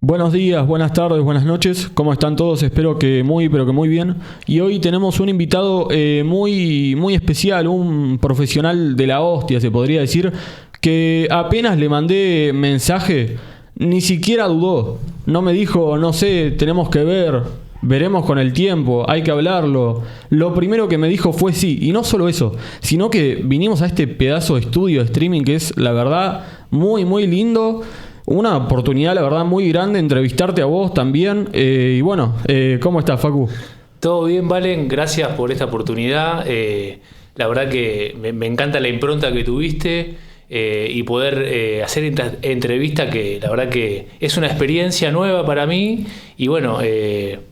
Buenos días, buenas tardes, buenas noches. ¿Cómo están todos? Espero que pero que muy bien. Y hoy tenemos un invitado muy especial, un profesional de la hostia, se podría decir, que apenas le mandé mensaje, ni siquiera dudó. No me dijo, no sé, tenemos que ver, veremos con el tiempo, hay que hablarlo. Lo primero que me dijo fue sí. Y no solo eso, sino que vinimos a este pedazo de estudio de streaming que es, la verdad, muy lindo. Una oportunidad, la verdad, muy grande entrevistarte a vos también. Y bueno, ¿cómo estás, Facu? Todo bien, Valen, gracias por esta oportunidad. La verdad que me encanta la impronta que tuviste y poder hacer esta entrevista, que la verdad que es una experiencia nueva para mí. Y bueno,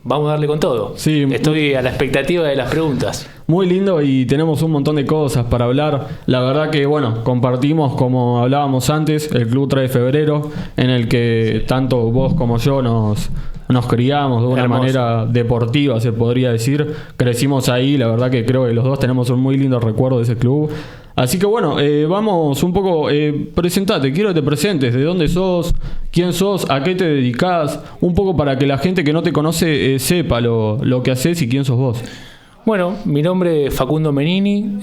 vamos a darle con todo. Sí, estoy a la expectativa de las preguntas. Muy lindo y tenemos un montón de cosas para hablar. La verdad que, bueno, compartimos, como hablábamos antes, el Club 3 de Febrero, en el que tanto vos como yo nos criamos de una manera deportiva, se podría decir. Crecimos ahí, la verdad que creo que los dos tenemos un muy lindo recuerdo de ese club. Así que bueno, vamos un poco, presentate, quiero que te presentes, de dónde sos, quién sos, a qué te dedicás, un poco para que la gente que no te conoce sepa lo que haces y quién sos vos. Bueno, mi nombre es Facundo Menini,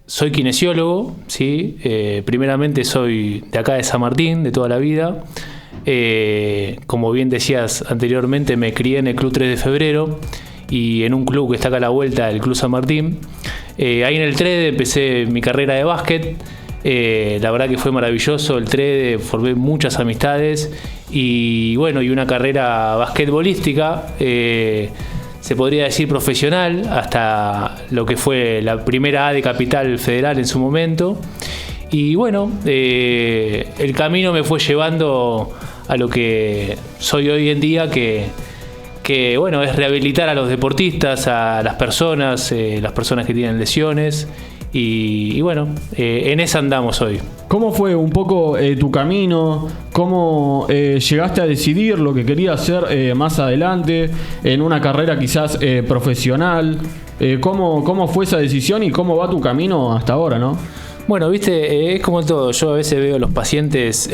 soy kinesiólogo, ¿sí? Primeramente soy de acá de San Martín, de toda la vida. Como bien decías anteriormente, me crié en el Club 3 de Febrero y en un club que está acá a la vuelta, el Club San Martín. Ahí en el TRED empecé mi carrera de básquet. La verdad que fue maravilloso el TRED, formé muchas amistades y bueno, y una carrera basquetbolística, se podría decir profesional, hasta lo que fue la primera A de Capital Federal en su momento. Y bueno, el camino me fue llevando a lo que soy hoy en día, que bueno, es rehabilitar a los deportistas, a las personas que tienen lesiones. Y bueno, en esa andamos hoy. ¿Cómo fue un poco tu camino? ¿Cómo llegaste a decidir lo que querías hacer más adelante en una carrera quizás profesional? ¿Cómo fue esa decisión y cómo va tu camino hasta ahora, no? Bueno, viste, es como todo. Yo a veces veo a los pacientes,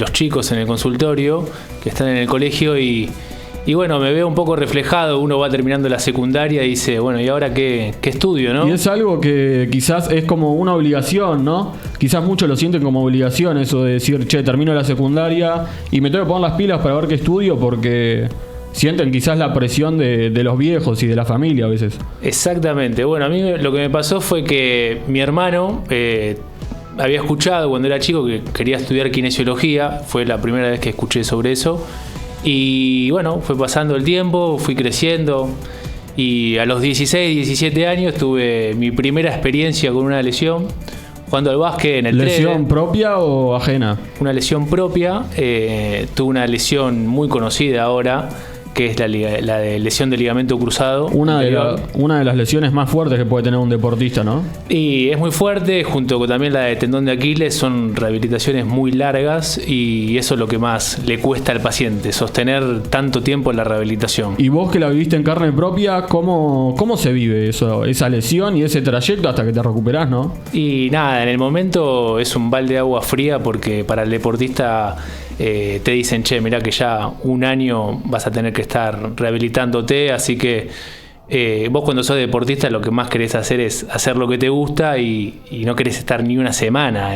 los chicos en el consultorio que están en el colegio y bueno, me veo un poco reflejado. Uno va terminando la secundaria y dice, bueno, ¿y ahora qué estudio, no? Y es algo que quizás es como una obligación, ¿no? Quizás muchos lo sienten como obligación, eso de decir, che, termino la secundaria y me tengo que poner las pilas para ver qué estudio, porque sienten quizás la presión de los viejos y de la familia a veces. Exactamente. Bueno, a mí lo que me pasó fue que mi hermano había escuchado cuando era chico que quería estudiar kinesiología. Fue la primera vez que escuché sobre eso. Y bueno, fue pasando el tiempo, fui creciendo y a los 16, 17 años tuve mi primera experiencia con una lesión jugando al básquet en el TRED. ¿Lesión propia o ajena? Una lesión propia. Tuve una lesión muy conocida ahora, que es la de lesión de ligamento cruzado. Una de las lesiones más fuertes que puede tener un deportista, ¿no? Y es muy fuerte, junto con también la de tendón de Aquiles. Son rehabilitaciones muy largas y eso es lo que más le cuesta al paciente, sostener tanto tiempo la rehabilitación. Y vos, que la viviste en carne propia, ¿cómo se vive eso, esa lesión y ese trayecto hasta que te recuperás, no? Y nada, en el momento es un balde de agua fría, porque para el deportista te dicen, che, mirá que ya un año vas a tener que estar rehabilitándote, así que vos cuando sos deportista lo que más querés hacer es hacer lo que te gusta y no querés estar ni una semana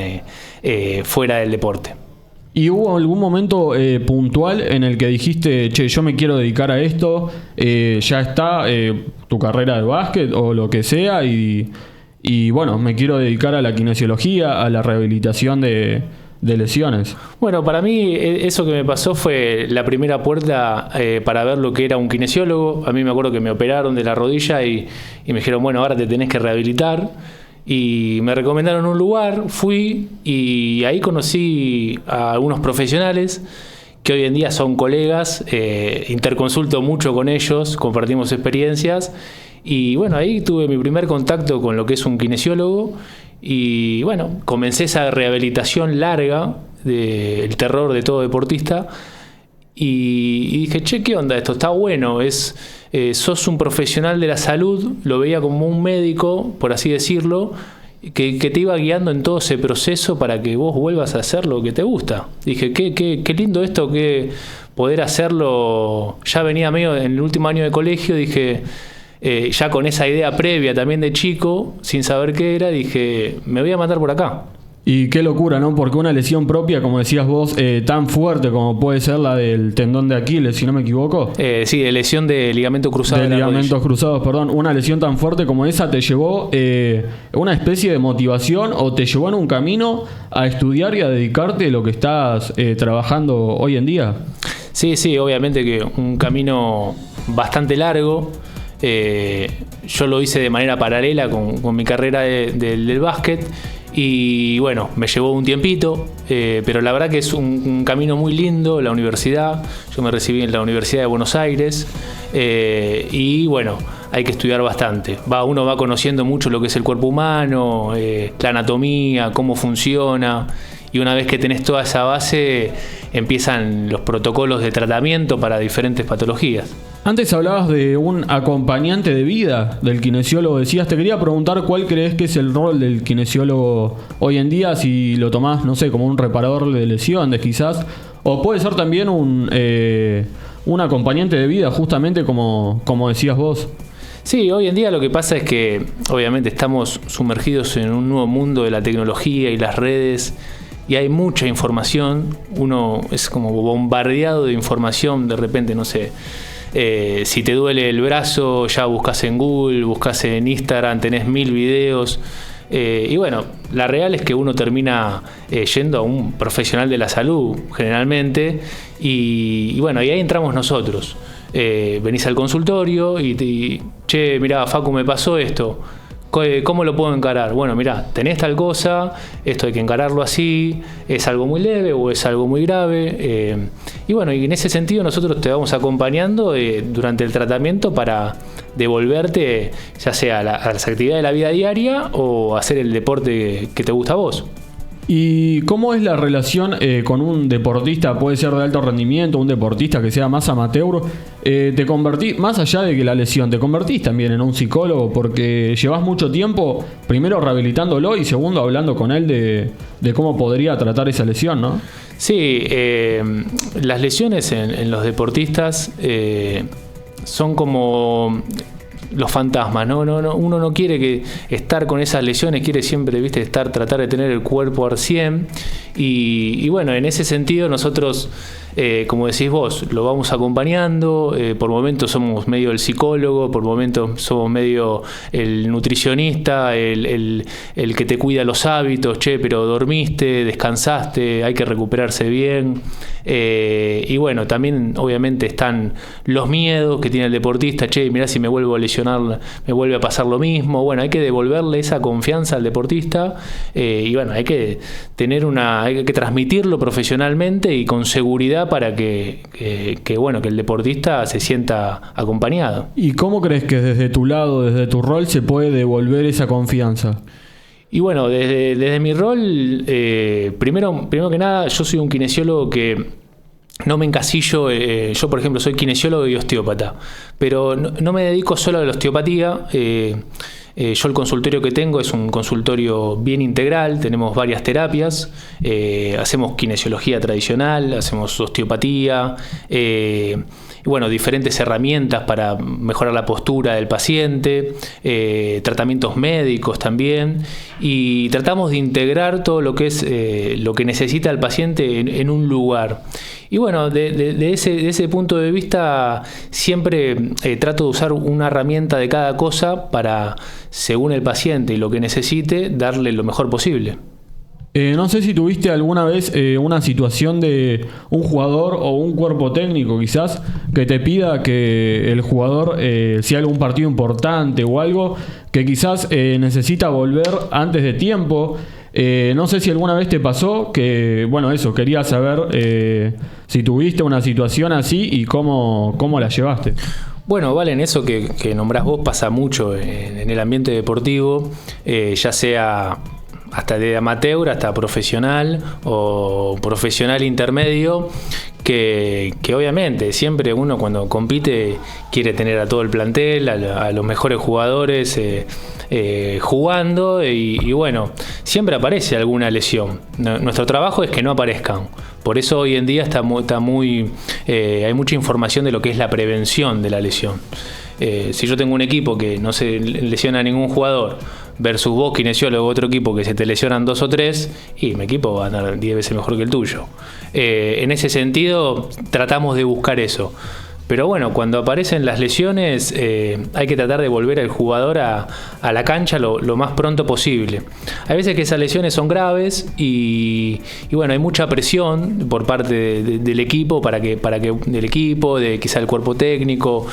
fuera del deporte. ¿Y hubo algún momento puntual en el que dijiste, che, yo me quiero dedicar a esto, ya está tu carrera de básquet o lo que sea, y bueno, me quiero dedicar a la kinesiología, a la rehabilitación de lesiones? Bueno, para mí eso que me pasó fue la primera puerta para ver lo que era un kinesiólogo. A mí me acuerdo que me operaron de la rodilla y me dijeron, bueno, ahora te tenés que rehabilitar. Y me recomendaron un lugar, fui y ahí conocí a algunos profesionales que hoy en día son colegas. Interconsulto mucho con ellos, compartimos experiencias y bueno, ahí tuve mi primer contacto con lo que es un kinesiólogo. Y bueno, comencé esa rehabilitación larga del terror de todo deportista y dije, che, ¿qué onda esto? Está bueno, sos un profesional de la salud. Lo veía como un médico, por así decirlo, que te iba guiando en todo ese proceso para que vos vuelvas a hacer lo que te gusta. Dije, qué lindo esto, que poder hacerlo. Ya venía medio en el último año de colegio, dije, ya con esa idea previa también de chico, sin saber qué era, dije, me voy a mandar por acá. Y qué locura, ¿no? Porque una lesión propia, como decías vos, tan fuerte como puede ser la del tendón de Aquiles, si no me equivoco. Sí, de lesión de ligamento cruzado. De ligamentos cruzados, perdón. Una lesión tan fuerte como esa te llevó una especie de motivación o te llevó en un camino a estudiar y a dedicarte a lo que estás trabajando hoy en día. Sí, obviamente que un camino bastante largo. Yo lo hice de manera paralela con mi carrera del básquet. Y bueno, me llevó un tiempito, pero la verdad que es un camino muy lindo, la universidad. Yo me recibí en la Universidad de Buenos Aires y bueno, hay que estudiar bastante. Uno va conociendo mucho lo que es el cuerpo humano, la anatomía, cómo funciona. Y una vez que tenés toda esa base, empiezan los protocolos de tratamiento para diferentes patologías. Antes hablabas de un acompañante de vida del kinesiólogo, decías. Te quería preguntar cuál crees que es el rol del kinesiólogo hoy en día, si lo tomás, no sé, como un reparador de lesiones quizás, o puede ser también un acompañante de vida, justamente como decías vos. Sí, hoy en día lo que pasa es que obviamente estamos sumergidos en un nuevo mundo de la tecnología y las redes, y hay mucha información. Uno es como bombardeado de información. De repente, no sé, si te duele el brazo, ya buscas en Google, buscas en Instagram, tenés 1000 videos. Y bueno, la real es que uno termina yendo a un profesional de la salud generalmente. Y bueno, y ahí entramos nosotros. Venís al consultorio y che, mirá, Facu, me pasó esto. ¿Cómo lo puedo encarar? Bueno, mirá, tenés tal cosa, esto hay que encararlo así, es algo muy leve o es algo muy grave. Y bueno, y en ese sentido nosotros te vamos acompañando durante el tratamiento para devolverte ya sea a las actividades de la vida diaria o hacer el deporte que te gusta a vos. ¿Y cómo es la relación con un deportista? Puede ser de alto rendimiento, un deportista que sea más amateur. Te convertís, más allá de que la lesión, te convertís también en un psicólogo porque llevas mucho tiempo, primero rehabilitándolo y segundo hablando con él de cómo podría tratar esa lesión, ¿no? Sí, las lesiones en los deportistas son como los fantasmas, ¿no? Uno no quiere estar con esas lesiones, quiere siempre, tratar de tener el cuerpo al 100 y bueno, en ese sentido nosotros, como decís vos, lo vamos acompañando. Por momentos somos medio el psicólogo, por momentos somos medio el nutricionista, el que te cuida los hábitos. Che, pero dormiste, descansaste, hay que recuperarse bien. Y bueno, también obviamente están los miedos que tiene el deportista. Che, mirá, si me vuelvo a lesionar, me vuelve a pasar lo mismo. Bueno, hay que devolverle esa confianza al deportista y bueno, hay que transmitirlo profesionalmente y con seguridad para que el deportista se sienta acompañado. ¿Y cómo crees que desde tu lado, desde tu rol, se puede devolver esa confianza? Y bueno, desde mi rol, primero que nada, yo soy un kinesiólogo que no me encasillo. Yo, por ejemplo, soy kinesiólogo y osteópata, pero no me dedico solo a la osteopatía. Yo el consultorio que tengo es un consultorio bien integral, tenemos varias terapias, hacemos kinesiología tradicional, hacemos osteopatía, y bueno, diferentes herramientas para mejorar la postura del paciente, tratamientos médicos también, y tratamos de integrar todo lo que es lo que necesita el paciente en un lugar. Y bueno, de ese punto de vista siempre trato de usar una herramienta de cada cosa para, según el paciente y lo que necesite, darle lo mejor posible. No sé si tuviste alguna vez una situación de un jugador o un cuerpo técnico quizás que te pida que el jugador, si hay algún partido importante o algo, que quizás necesita volver antes de tiempo. No sé si alguna vez te pasó que, bueno, eso, quería saber si tuviste una situación así y cómo la llevaste. Bueno, vale, en eso que nombrás vos pasa mucho en el ambiente deportivo, ya sea hasta de amateur hasta profesional o profesional intermedio, que obviamente siempre uno cuando compite quiere tener a todo el plantel, a los mejores jugadores, jugando y bueno, siempre aparece alguna lesión. Nuestro trabajo es que no aparezcan. Por eso hoy en día hay mucha información de lo que es la prevención de la lesión. Si yo tengo un equipo que no se lesiona a ningún jugador versus vos, kinesiólogo, otro equipo que se te lesionan 2 o 3, y mi equipo va a andar 10 veces mejor que el tuyo. En ese sentido, tratamos de buscar eso. Pero bueno, cuando aparecen las lesiones, hay que tratar de volver al jugador a la cancha lo más pronto posible. Hay veces que esas lesiones son graves y bueno, hay mucha presión por parte del equipo del equipo, de quizá el cuerpo técnico,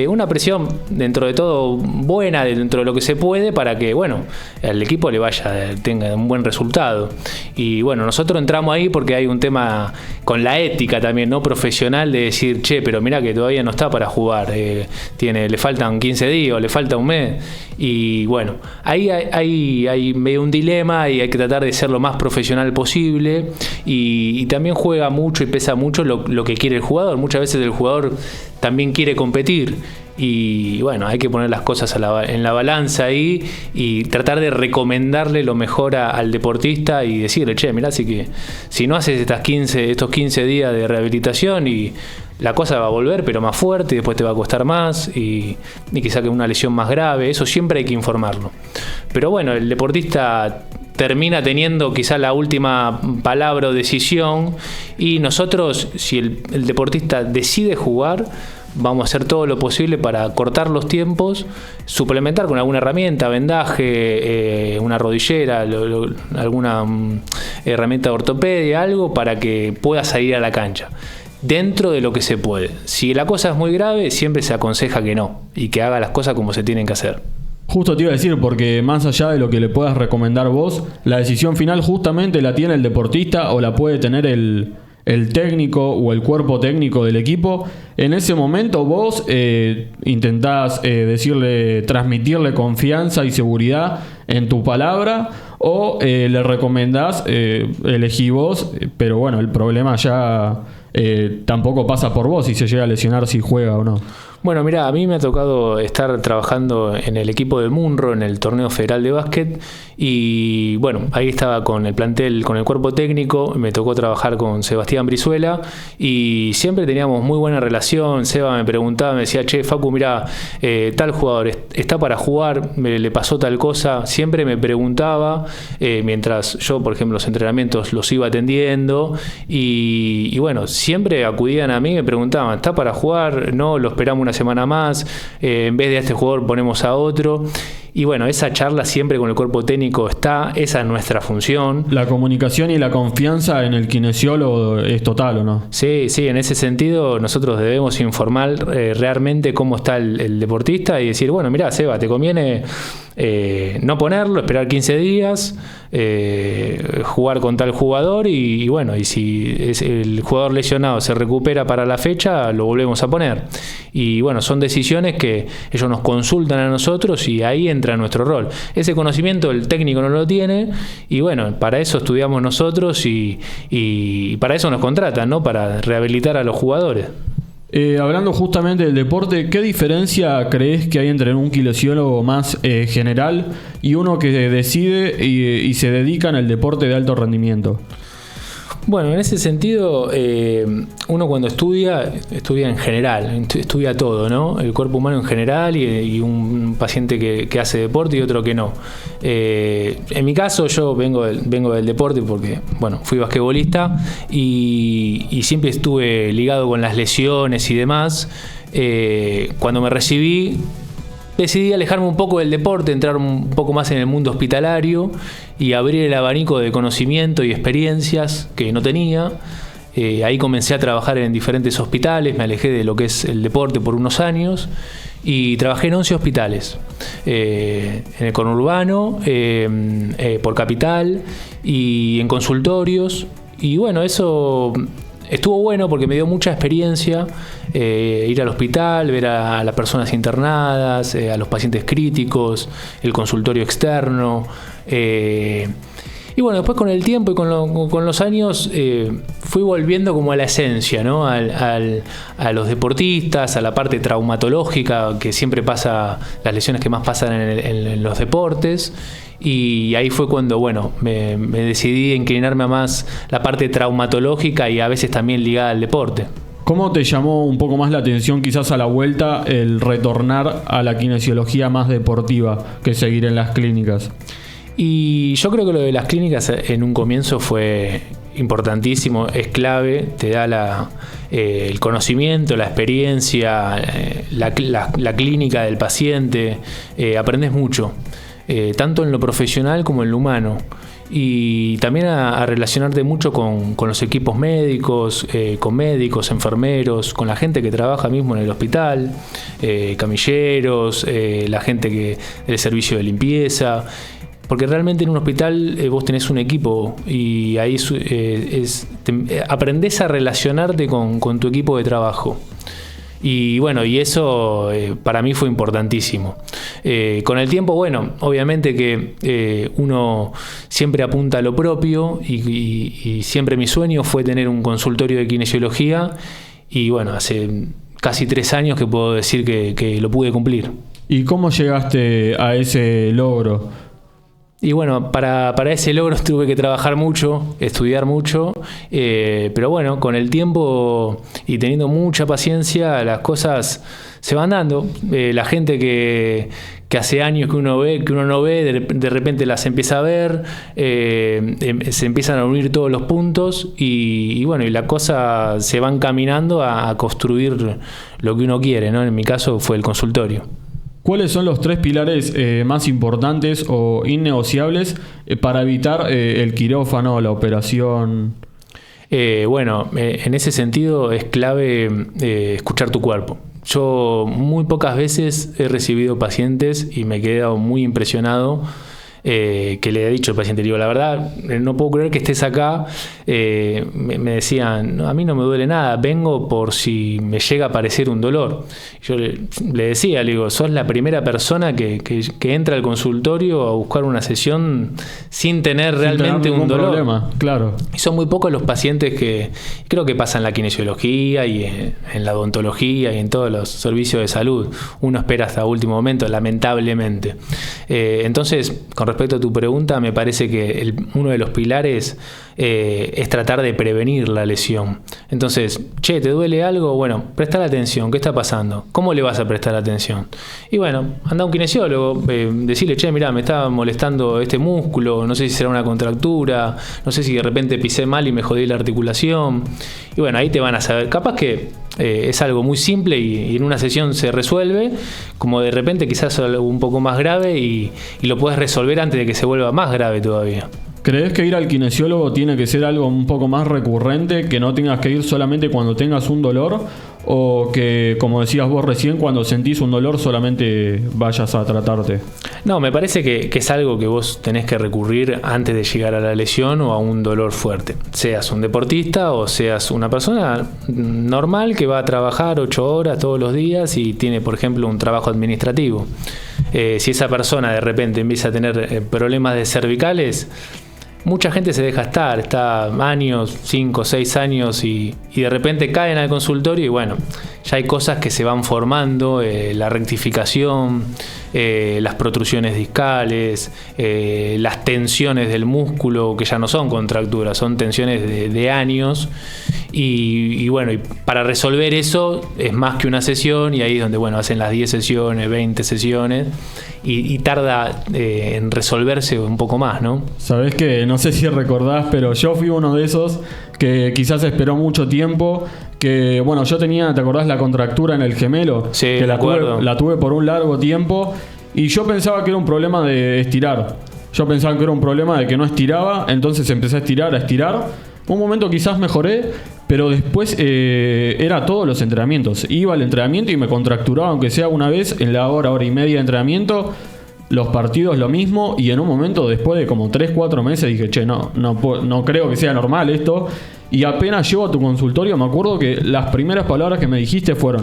una presión dentro de todo buena, dentro de lo que se puede, para que bueno, al equipo tenga un buen resultado. Y bueno, nosotros entramos ahí porque hay un tema con la ética también, ¿no? Profesional, de decir, che, pero mirá que todavía no está para jugar, le faltan 15 días o le falta un mes, y bueno, ahí hay medio un dilema y hay que tratar de ser lo más profesional posible, y también juega mucho y pesa mucho lo que quiere el jugador. Muchas veces el jugador también quiere competir, y bueno, hay que poner las cosas en la balanza ahí y tratar de recomendarle lo mejor al deportista y decirle, che, mirá, si no haces estos 15 días de rehabilitación, y la cosa va a volver, pero más fuerte, y después te va a costar más, y quizá que una lesión más grave. Eso siempre hay que informarlo. Pero bueno, el deportista termina teniendo quizá la última palabra o decisión, y nosotros, si el deportista decide jugar, vamos a hacer todo lo posible para cortar los tiempos, suplementar con alguna herramienta, vendaje, una rodillera, alguna herramienta de ortopedia, algo para que pueda salir a la cancha, dentro de lo que se puede. Si la cosa es muy grave, siempre se aconseja que no, y que haga las cosas como se tienen que hacer. Justo te iba a decir, porque más allá de lo que le puedas recomendar vos, la decisión final justamente la tiene el deportista, o la puede tener el técnico o el cuerpo técnico del equipo. En ese momento vos intentás transmitirle confianza y seguridad en tu palabra, o le recomendás, elegí vos, pero bueno, el problema ya tampoco pasa por vos si se llega a lesionar, si juega o no. Bueno, mirá, a mí me ha tocado estar trabajando en el equipo de Munro, en el torneo federal de básquet, y bueno, ahí estaba con el plantel, con el cuerpo técnico. Me tocó trabajar con Sebastián Brizuela y siempre teníamos muy buena relación. Seba me preguntaba, me decía, che, Facu, mirá, tal jugador está para jugar, le pasó tal cosa. Siempre me preguntaba, mientras yo, por ejemplo, los entrenamientos los iba atendiendo, y bueno, siempre acudían a mí y me preguntaban, ¿está para jugar? No, lo esperamos una semana más, en vez de a este jugador ponemos a otro. Y bueno, esa charla siempre con el cuerpo técnico esa es nuestra función. La comunicación y la confianza en el kinesiólogo es total, ¿o no? Sí, en ese sentido nosotros debemos informar realmente cómo está el deportista, y decir, bueno, mirá, Seba, te conviene no ponerlo, esperar 15 días, jugar con tal jugador, y bueno, y si el jugador lesionado se recupera para la fecha, lo volvemos a poner. Y bueno, son decisiones que ellos nos consultan a nosotros, y ahí entra nuestro rol. Ese conocimiento el técnico no lo tiene, y bueno, para eso estudiamos nosotros, y para eso nos contratan, ¿no? Para rehabilitar a los jugadores. Hablando justamente del deporte, ¿qué diferencia crees que hay entre un kinesiólogo más general y uno que decide y se dedica en el deporte de alto rendimiento? Bueno, en ese sentido, uno cuando estudia en general, estudia todo, ¿no? El cuerpo humano en general, y un paciente que hace deporte y otro que no. En mi caso, yo vengo del deporte porque, bueno, fui basquetbolista y siempre estuve ligado con las lesiones y demás. Cuando me recibí, decidí alejarme un poco del deporte, entrar un poco más en el mundo hospitalario y abrir el abanico de conocimiento y experiencias que no tenía. Ahí comencé a trabajar en diferentes hospitales, me alejé de lo que es el deporte por unos años y trabajé en 11 hospitales, en el conurbano, por Capital y en consultorios. Y bueno, eso estuvo bueno porque me dio mucha experiencia, ir al hospital, ver a las personas internadas, a los pacientes críticos, el consultorio externo. Y bueno, después con el tiempo y con los años fui volviendo como a la esencia, ¿no? A los deportistas, a la parte traumatológica que siempre pasa, las lesiones que más pasan en los deportes. Y ahí fue cuando, bueno, me decidí a inclinarme a más la parte traumatológica y a veces también ligada al deporte. ¿Cómo te llamó un poco más la atención quizás a la vuelta el retornar a la kinesiología más deportiva que seguir en las clínicas? Y yo creo que lo de las clínicas en un comienzo fue importantísimo, es clave, te da el conocimiento, la experiencia, la clínica del paciente, aprendes mucho, tanto en lo profesional como en lo humano. Y también a relacionarte mucho con los equipos médicos, con médicos, enfermeros, con la gente que trabaja mismo en el hospital, camilleros, la gente del servicio de limpieza. Porque realmente en un hospital vos tenés un equipo y ahí aprendés a relacionarte con tu equipo de trabajo. Y bueno, y eso para mí fue importantísimo. Con el tiempo, bueno, obviamente que uno siempre apunta a lo propio y siempre mi sueño fue tener un consultorio de kinesiología y bueno, hace casi 3 años que puedo decir que lo pude cumplir. ¿Y cómo llegaste a ese logro? Y bueno, para ese logro tuve que trabajar mucho, estudiar mucho, pero bueno, con el tiempo y teniendo mucha paciencia, las cosas se van dando. La gente que hace años que uno no ve, de repente las empieza a ver, se empiezan a unir todos los puntos y bueno, y la cosa se van caminando a construir lo que uno quiere, ¿no? En mi caso fue el consultorio. ¿Cuáles son los 3 pilares más importantes o innegociables para evitar el quirófano, la operación? Bueno, en ese sentido es clave escuchar tu cuerpo. Yo muy pocas veces he recibido pacientes y me he quedado muy impresionado que le he dicho al paciente, digo, la verdad, no puedo creer que estés acá. Me decían, no, a mí no me duele nada, vengo por si me llega a aparecer un dolor. Yo le decía, le digo, sos la primera persona que entra al consultorio a buscar una sesión sin tener realmente un dolor. Problema, claro. Y son muy pocos los pacientes que creo que pasan en la kinesiología y en la odontología y en todos los servicios de salud. Uno espera hasta último momento, lamentablemente. Entonces, con respecto a tu pregunta, me parece que uno de los pilares es tratar de prevenir la lesión. Entonces, ¿te duele algo? Bueno, presta atención, ¿qué está pasando? ¿Cómo le vas a prestar atención? Y bueno, anda a un kinesiólogo, decirle, mirá, me está molestando este músculo, no sé si será una contractura, no sé si de repente pisé mal y me jodí la articulación. Y bueno, ahí te van a saber, capaz que es algo muy simple y en una sesión se resuelve, como de repente quizás algo un poco más grave y lo puedes resolver antes de que se vuelva más grave todavía. ¿Crees que ir al kinesiólogo tiene que ser algo un poco más recurrente, que no tengas que ir solamente cuando tengas un dolor, o que, como decías vos recién, cuando sentís un dolor solamente vayas a tratarte? No, me parece que es algo que vos tenés que recurrir antes de llegar a la lesión o a un dolor fuerte. Seas un deportista o seas una persona normal que va a trabajar 8 horas todos los días y tiene, por ejemplo, un trabajo administrativo. Si esa persona de repente empieza a tener problemas de cervicales, mucha gente se deja está años, 5 o 6 años y de repente caen al consultorio y bueno, ya hay cosas que se van formando, la rectificación, las protrusiones discales, las tensiones del músculo, que ya no son contracturas, son tensiones de años y bueno, y para resolver eso es más que una sesión y ahí es donde bueno, hacen las 10 sesiones, 20 sesiones y tarda en resolverse un poco más, ¿no? Sabés que, no sé si recordás, pero yo fui uno de esos que quizás esperó mucho tiempo, que bueno, yo tenía, ¿te acordás la contractura en el gemelo? Sí, que la tuve por un largo tiempo y yo pensaba que era un problema de estirar. Yo pensaba que era un problema de que no estiraba, entonces empecé a estirar. Un momento quizás mejoré, pero después era todos los entrenamientos. Iba al entrenamiento y me contracturaba, aunque sea una vez en la hora y media de entrenamiento. Los partidos lo mismo, y en un momento, después de como 3-4 meses, dije, no creo que sea normal esto. Y apenas llego a tu consultorio, me acuerdo que las primeras palabras que me dijiste fueron: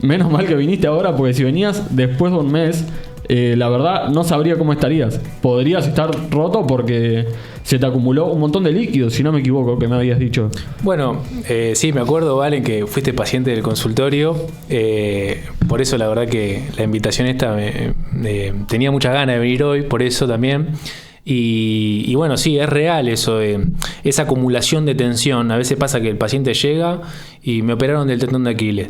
menos mal que viniste ahora, porque si venías después de un mes, la verdad no sabría cómo estarías. Podrías estar roto porque se te acumuló un montón de líquidos, si no me equivoco, que me habías dicho. Bueno, sí, me acuerdo, Valen, que fuiste paciente del consultorio. Por eso la verdad que la invitación esta tenía muchas ganas de venir hoy, por eso también. Y bueno, sí, es real eso, esa acumulación de tensión. A veces pasa que el paciente llega y me operaron del tendón de Aquiles.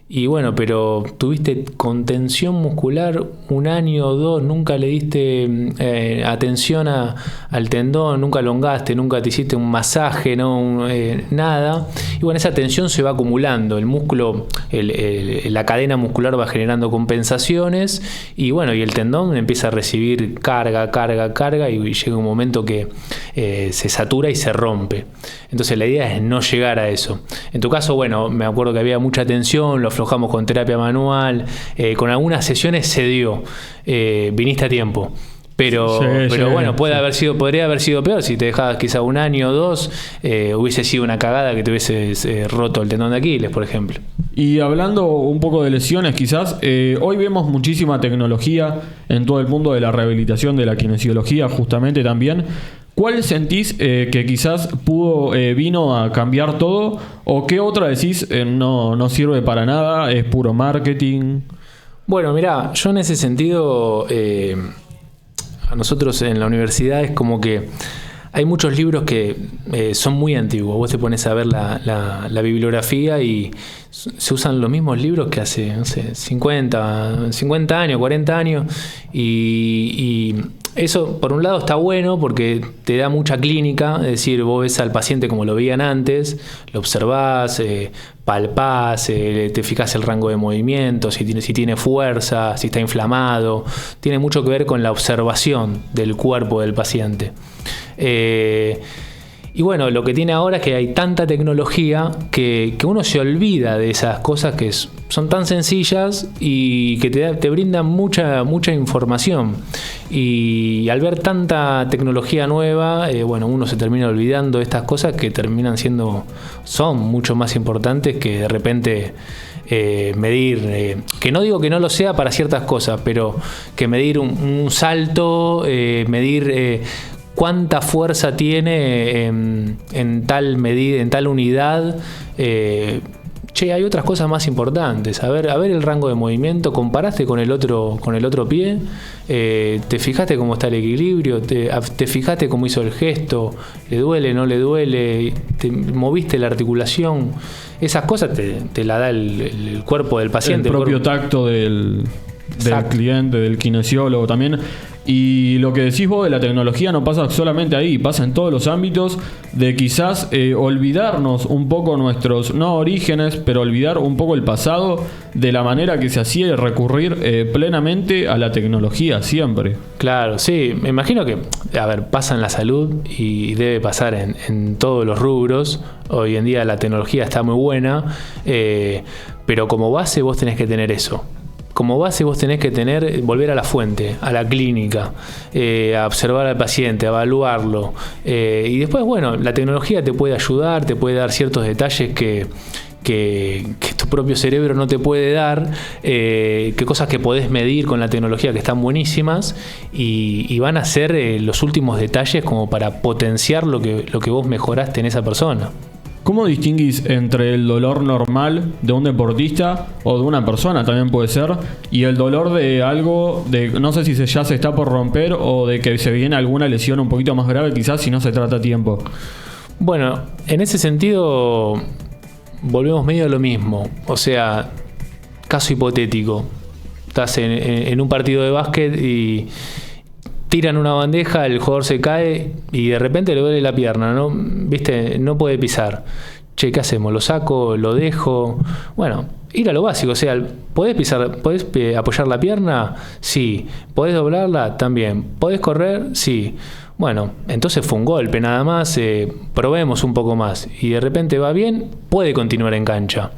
Y bueno, pero tuviste contención muscular 1 año o 2, nunca le diste atención al tendón, nunca elongaste, nunca te hiciste un masaje, no nada. Y bueno, esa tensión se va acumulando, el músculo, la cadena muscular va generando compensaciones y bueno, y el tendón empieza a recibir carga y llega un momento que se satura y se rompe. Entonces la idea es no llegar a eso. En tu caso, bueno, me acuerdo que había mucha tensión, lo aflojamos con terapia manual, con algunas sesiones se dio, viniste a tiempo. Pero bueno, podría haber sido peor. Si te dejabas quizá 1 año o 2, hubiese sido una cagada que te hubieses roto el tendón de Aquiles, por ejemplo. Y hablando un poco de lesiones quizás, hoy vemos muchísima tecnología en todo el mundo de la rehabilitación, de la kinesiología justamente también. ¿Cuál sentís que quizás vino a cambiar todo? ¿O qué otra decís no sirve para nada, es puro marketing? Bueno, mirá, yo en ese sentido, a nosotros en la universidad es como que hay muchos libros que son muy antiguos. Vos te pones a ver la bibliografía y se usan los mismos libros que hace, no sé, 50 años, 40 años. Y eso, por un lado, está bueno porque te da mucha clínica. Es decir, vos ves al paciente como lo veían antes, lo observás, palpás, te fijás el rango de movimiento, si tiene fuerza, si está inflamado. Tiene mucho que ver con la observación del cuerpo del paciente. Y bueno, lo que tiene ahora es que hay tanta tecnología que uno se olvida de esas cosas que son tan sencillas y que te brindan mucha información. Y al ver tanta tecnología nueva, bueno, uno se termina olvidando de estas cosas que son mucho más importantes que de repente medir, que no digo que no lo sea para ciertas cosas, pero que medir un salto, medir cuánta fuerza tiene en tal medida, en tal unidad. Hay otras cosas más importantes. A ver el rango de movimiento, comparaste con el otro pie, te fijaste cómo está el equilibrio, te fijaste cómo hizo el gesto, le duele, no le duele, te moviste la articulación. Esas cosas te la da el cuerpo del paciente. El propio tacto del cliente, del kinesiólogo también. Y lo que decís vos de la tecnología no pasa solamente ahí, pasa en todos los ámbitos de quizás olvidarnos un poco nuestros, no orígenes, pero olvidar un poco el pasado de la manera que se hacía y recurrir plenamente a la tecnología siempre. Claro, sí, me imagino que, pasa en la salud y debe pasar en todos los rubros. Hoy en día la tecnología está muy buena, pero como base vos tenés que tener eso. Como base vos tenés que volver a la fuente, a la clínica, a observar al paciente, a evaluarlo. Y después, bueno, la tecnología te puede ayudar, te puede dar ciertos detalles que tu propio cerebro no te puede dar, que cosas que podés medir con la tecnología que están buenísimas y van a ser los últimos detalles como para potenciar lo que vos mejoraste en esa persona. ¿Cómo distinguís entre el dolor normal de un deportista o de una persona, también puede ser, y el dolor de algo, no sé si ya se está por romper o de que se viene alguna lesión un poquito más grave quizás si no se trata a tiempo? Bueno, en ese sentido volvemos medio a lo mismo. O sea, caso hipotético. Estás en un partido de básquet y tiran una bandeja, el jugador se cae y de repente le duele la pierna, ¿no? ¿Viste? No puede pisar. Che, ¿qué hacemos? ¿Lo saco? ¿Lo dejo? Bueno, ir a lo básico. O sea, ¿podés pisar? ¿Podés apoyar la pierna? Sí. ¿Podés doblarla? También. ¿Podés correr? Sí. Bueno, entonces fue un golpe nada más, probemos un poco más. Y de repente va bien, puede continuar en cancha.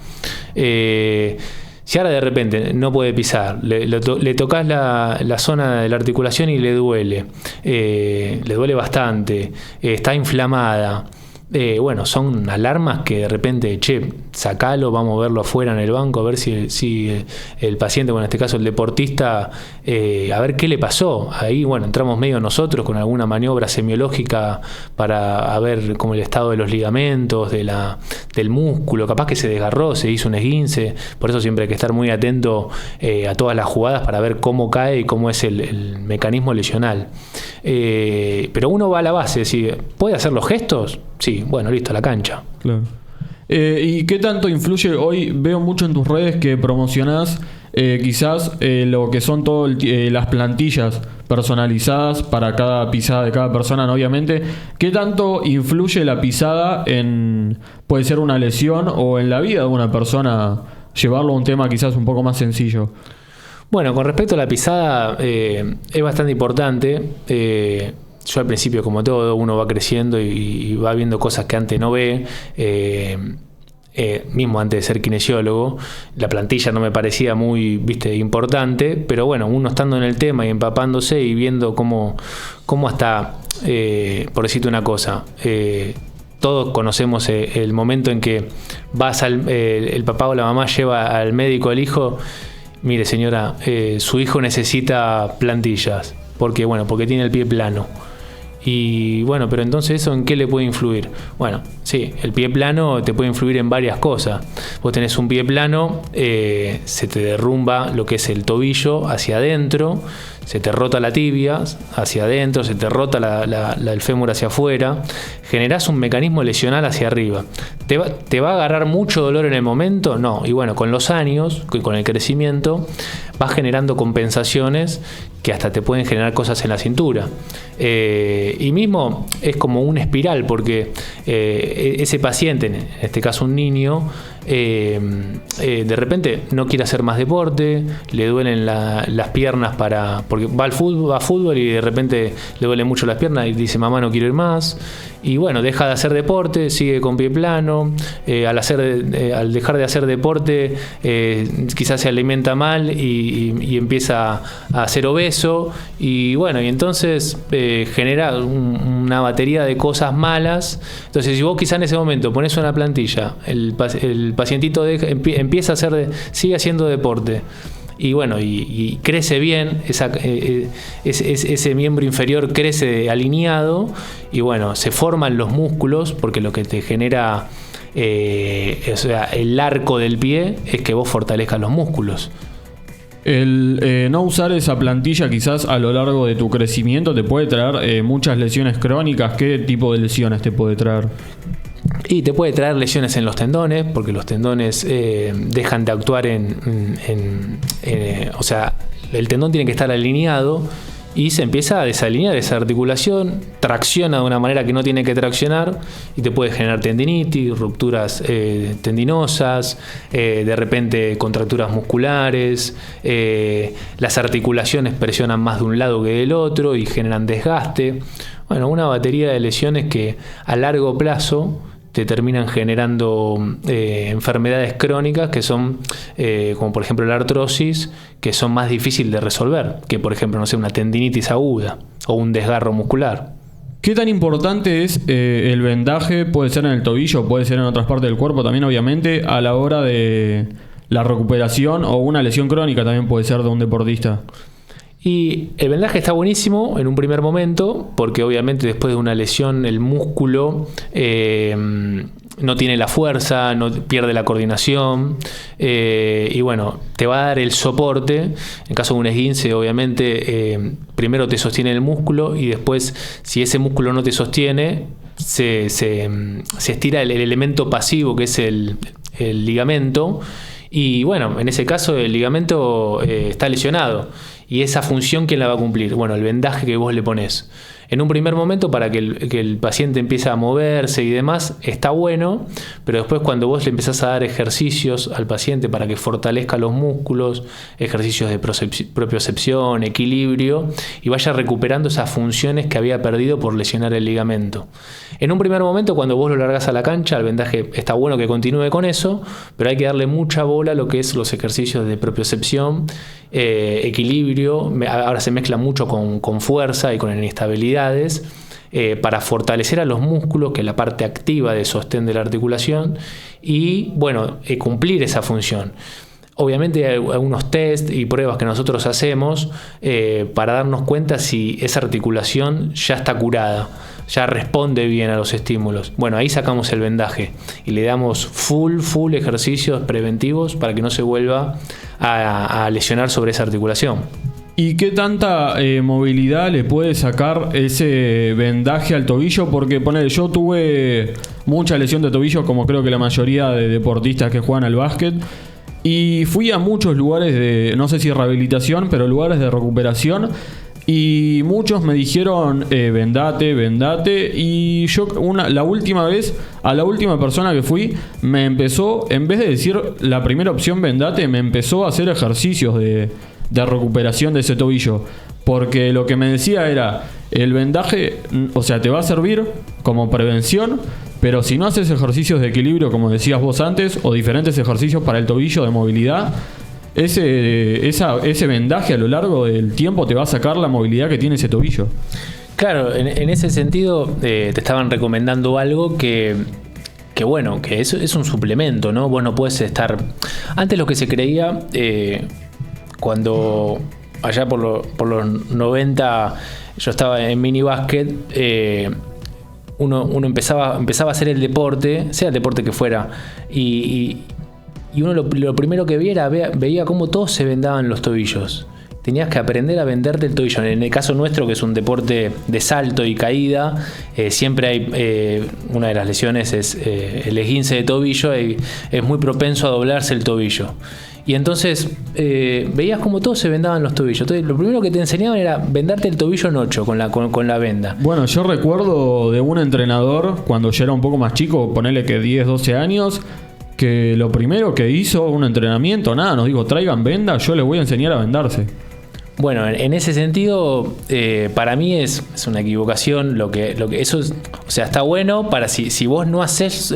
Si ahora de repente no puede pisar, le tocas la zona de la articulación y le duele bastante, está inflamada. bueno, son alarmas que de repente, sacalo, vamos a verlo afuera en el banco, a ver si el paciente, bueno, en este caso el deportista, a ver qué le pasó. Ahí, bueno, entramos medio nosotros con alguna maniobra semiológica para ver como el estado de los ligamentos, del músculo, capaz que se desgarró, se hizo un esguince. Por eso siempre hay que estar muy atento a todas las jugadas para ver cómo cae y cómo es el mecanismo lesional. Pero uno va a la base, es decir, ¿puede hacer los gestos? Sí, bueno, listo, a la cancha. Claro. ¿Y qué tanto influye? Hoy veo mucho en tus redes que promocionás quizás lo que son todas las plantillas personalizadas para cada pisada de cada persona, ¿no? Obviamente. ¿Qué tanto influye la pisada puede ser una lesión o en la vida de una persona, llevarlo a un tema quizás un poco más sencillo? Bueno, con respecto a la pisada, es bastante importante. Yo al principio, como todo, uno va creciendo y va viendo cosas que antes no ve. Mismo antes de ser kinesiólogo, la plantilla no me parecía muy, importante, pero bueno, uno estando en el tema y empapándose y viendo cómo hasta, por decirte una cosa, todos conocemos el momento en que vas el papá o la mamá lleva al médico al hijo. Mire, señora, su hijo necesita plantillas. ¿Por qué? Bueno, porque tiene el pie plano. Y bueno, pero entonces ¿eso en qué le puede influir? Bueno, sí, el pie plano te puede influir en varias cosas. Vos tenés un pie plano, se te derrumba lo que es el tobillo hacia adentro, se te rota la tibia hacia adentro, se te rota el fémur hacia afuera, generás un mecanismo lesional hacia arriba. ¿Te va a agarrar mucho dolor en el momento? No. Y bueno, con los años, con el crecimiento, vas generando compensaciones que hasta te pueden generar cosas en la cintura. Y mismo es como una espiral, porque ese paciente, en este caso un niño, de repente no quiere hacer más deporte, le duelen las piernas porque va a fútbol y de repente le duelen mucho las piernas y dice, mamá, no quiero ir más. Y bueno, deja de hacer deporte, sigue con pie plano. Al dejar de hacer deporte, quizás se alimenta mal y empieza a ser obeso. Y bueno, y entonces genera una batería de cosas malas. Entonces, si vos quizás en ese momento pones una plantilla, el pacientito empieza sigue haciendo deporte. Y bueno, y crece bien, ese miembro inferior crece alineado y bueno, se forman los músculos, porque lo que te genera el arco del pie es que vos fortalezcas los músculos. El no usar esa plantilla quizás a lo largo de tu crecimiento te puede traer muchas lesiones crónicas. ¿Qué tipo de lesiones te puede traer? Y te puede traer lesiones en los tendones, porque los tendones dejan de actuar o sea, el tendón tiene que estar alineado y se empieza a desalinear esa articulación, tracciona de una manera que no tiene que traccionar y te puede generar tendinitis, rupturas tendinosas, de repente contracturas musculares, las articulaciones presionan más de un lado que del otro y generan desgaste. Bueno, una batería de lesiones que a largo plazo te terminan generando enfermedades crónicas que son, como por ejemplo la artrosis, que son más difíciles de resolver que, por ejemplo, no sé, una tendinitis aguda o un desgarro muscular. ¿Qué tan importante es el vendaje? Puede ser en el tobillo, puede ser en otras partes del cuerpo también, obviamente, a la hora de la recuperación, o una lesión crónica también puede ser de un deportista. Y el vendaje está buenísimo en un primer momento, porque obviamente después de una lesión el músculo no tiene la fuerza, pierde la coordinación, y bueno, te va a dar el soporte. En caso de un esguince, obviamente, primero te sostiene el músculo y después, si ese músculo no te sostiene, se estira el elemento pasivo, que es el ligamento, y bueno, en ese caso el ligamento está lesionado. ¿Y esa función quién la va a cumplir? Bueno, el vendaje que vos le ponés. En un primer momento, para que el paciente empiece a moverse y demás, está bueno, pero después cuando vos le empezás a dar ejercicios al paciente para que fortalezca los músculos, ejercicios de propiocepción, equilibrio, y vaya recuperando esas funciones que había perdido por lesionar el ligamento. En un primer momento, cuando vos lo largás a la cancha, el vendaje está bueno que continúe con eso, pero hay que darle mucha bola a lo que es los ejercicios de propiocepción, equilibrio. Ahora se mezcla mucho con fuerza y con inestabilidades. para fortalecer a los músculos, que es la parte activa de sostén de la articulación, y bueno, cumplir esa función. Obviamente hay algunos test y pruebas que nosotros hacemos para darnos cuenta si esa articulación ya está curada, ya responde bien a los estímulos. Bueno, ahí sacamos el vendaje y le damos full ejercicios preventivos para que no se vuelva a lesionar sobre esa articulación. ¿Y qué tanta movilidad le puede sacar ese vendaje al tobillo? Porque ponele, yo tuve mucha lesión de tobillo, como creo que la mayoría de deportistas que juegan al básquet. Y fui a muchos lugares de, no sé si rehabilitación, pero lugares de recuperación. Y muchos me dijeron, vendate. Y yo la última vez, a la última persona que fui, me empezó, en vez de decir la primera opción vendate, me empezó a hacer ejercicios de recuperación de ese tobillo. Porque lo que me decía era, el vendaje, o sea, te va a servir como prevención, pero si no haces ejercicios de equilibrio, como decías vos antes, o diferentes ejercicios para el tobillo de movilidad, ese vendaje a lo largo del tiempo te va a sacar la movilidad que tiene ese tobillo. Claro, en ese sentido te estaban recomendando algo que bueno, que es un suplemento, ¿no? Vos no puedes estar... Antes lo que se creía, cuando allá por los 90 yo estaba en mini básquet, uno empezaba a hacer el deporte, sea el deporte que fuera, y uno lo primero que veía cómo todos se vendaban los tobillos. Tenías que aprender a venderte el tobillo. En el caso nuestro, que es un deporte de salto y caída, siempre hay una de las lesiones es el esguince de tobillo, y es muy propenso a doblarse el tobillo. Y entonces veías como todos se vendaban los tobillos. Entonces, lo primero que te enseñaban era vendarte el tobillo en 8 con la venda. Bueno, yo recuerdo de un entrenador, cuando yo era un poco más chico, ponele que 10, 12 años, que lo primero que hizo un entrenamiento, nos dijo, traigan venda, yo les voy a enseñar a vendarse. Bueno, en ese sentido, para mí es una equivocación. Lo que eso es, o sea, está bueno para si vos no haces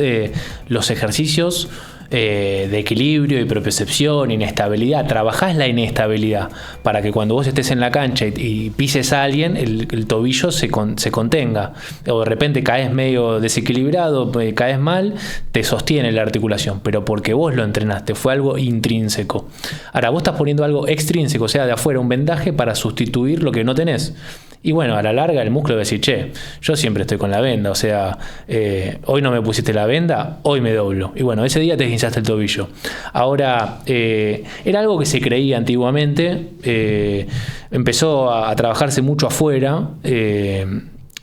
los ejercicios de equilibrio y propiocepción, inestabilidad, trabajás la inestabilidad para que cuando vos estés en la cancha y pises a alguien, el tobillo se contenga, o de repente caes medio desequilibrado, caes mal, te sostiene la articulación, pero porque vos lo entrenaste, fue algo intrínseco. Ahora vos estás poniendo algo extrínseco, o sea, de afuera, un vendaje para sustituir lo que no tenés. Y bueno, a la larga el músculo va a decir, che, yo siempre estoy con la venda, o sea, hoy no me pusiste la venda, hoy me doblo. Y bueno, ese día te esguinzaste el tobillo. Ahora, era algo que se creía antiguamente, empezó a trabajarse mucho afuera.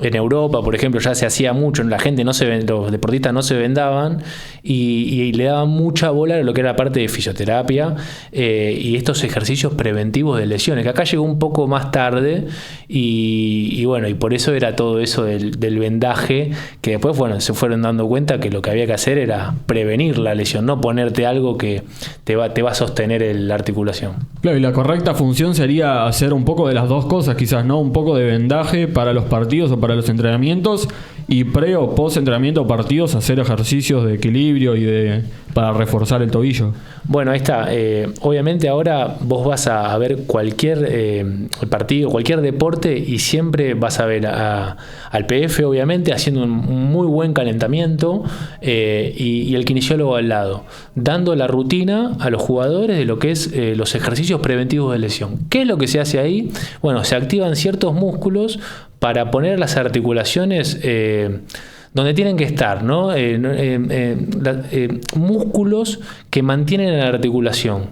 En Europa, por ejemplo, ya se hacía mucho, la gente los deportistas no se vendaban y le daban mucha bola a lo que era la parte de fisioterapia y estos ejercicios preventivos de lesiones, que acá llegó un poco más tarde y bueno, y por eso era todo eso del vendaje, que después, bueno, se fueron dando cuenta que lo que había que hacer era prevenir la lesión, no ponerte algo que te va a sostener la articulación. Claro, y la correcta función sería hacer un poco de las dos cosas, quizás, ¿no? Un poco de vendaje para los partidos o para los entrenamientos, y pre o post entrenamiento o partidos hacer ejercicios de equilibrio para reforzar el tobillo. Bueno, ahí está. Obviamente ahora vos vas a ver cualquier partido, cualquier deporte, y siempre vas a ver al PF, obviamente, haciendo un muy buen calentamiento y el kinesiólogo al lado, dando la rutina a los jugadores de lo que es los ejercicios preventivos de lesión. ¿Qué es lo que se hace ahí? Bueno, se activan ciertos músculos para poner las articulaciones donde tienen que estar, ¿no? Músculos que mantienen la articulación.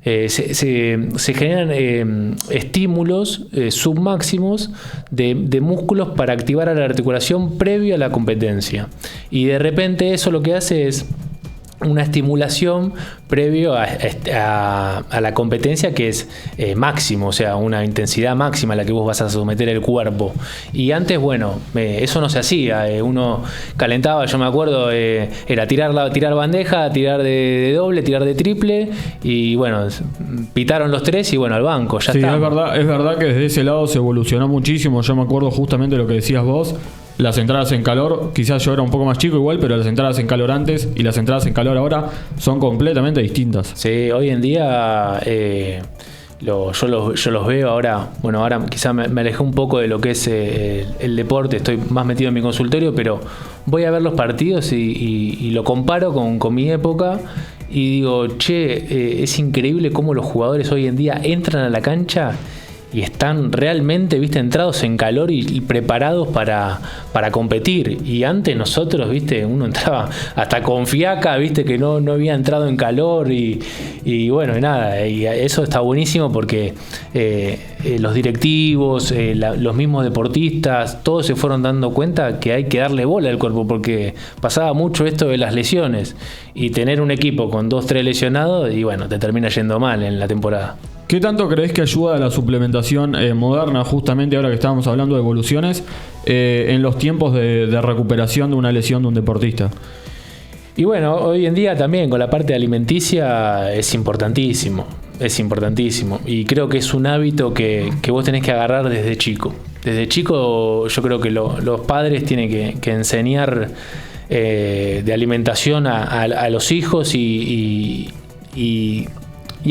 Se generan estímulos submáximos de músculos para activar a la articulación previo a la competencia. Y de repente eso lo que hace es una estimulación previo a la competencia, que es máximo, o sea, una intensidad máxima a la que vos vas a someter el cuerpo. Y antes, bueno, eso no se hacía. Uno calentaba, yo me acuerdo, era tirar bandeja, tirar de doble, tirar de triple, y bueno, pitaron los tres y bueno, al banco, ya está. Sí, es verdad que desde ese lado se evolucionó muchísimo. Yo me acuerdo justamente lo que decías vos. Las entradas en calor, quizás yo era un poco más chico igual, pero las entradas en calor antes y las entradas en calor ahora son completamente distintas. Sí, hoy en día yo los veo ahora. Bueno, ahora quizás me alejé un poco de lo que es el deporte, estoy más metido en mi consultorio, pero voy a ver los partidos y lo comparo con mi época y digo, es increíble cómo los jugadores hoy en día entran a la cancha y están realmente, viste, entrados en calor y preparados para competir. Y antes nosotros, viste, uno entraba hasta con fiaca, viste, que no había entrado en calor y bueno, nada, y eso está buenísimo porque los directivos, los mismos deportistas, todos se fueron dando cuenta que hay que darle bola al cuerpo, porque pasaba mucho esto de las lesiones y tener un equipo con 2-3 lesionados y bueno, te termina yendo mal en la temporada. ¿Qué tanto crees que ayuda a la suplementación moderna, justamente ahora que estábamos hablando de evoluciones, en los tiempos de recuperación de una lesión de un deportista? Y bueno, hoy en día también con la parte alimenticia es importantísimo. Y creo que es un hábito que vos tenés que agarrar desde chico. Desde chico yo creo que los padres tienen que enseñar de alimentación a los hijos y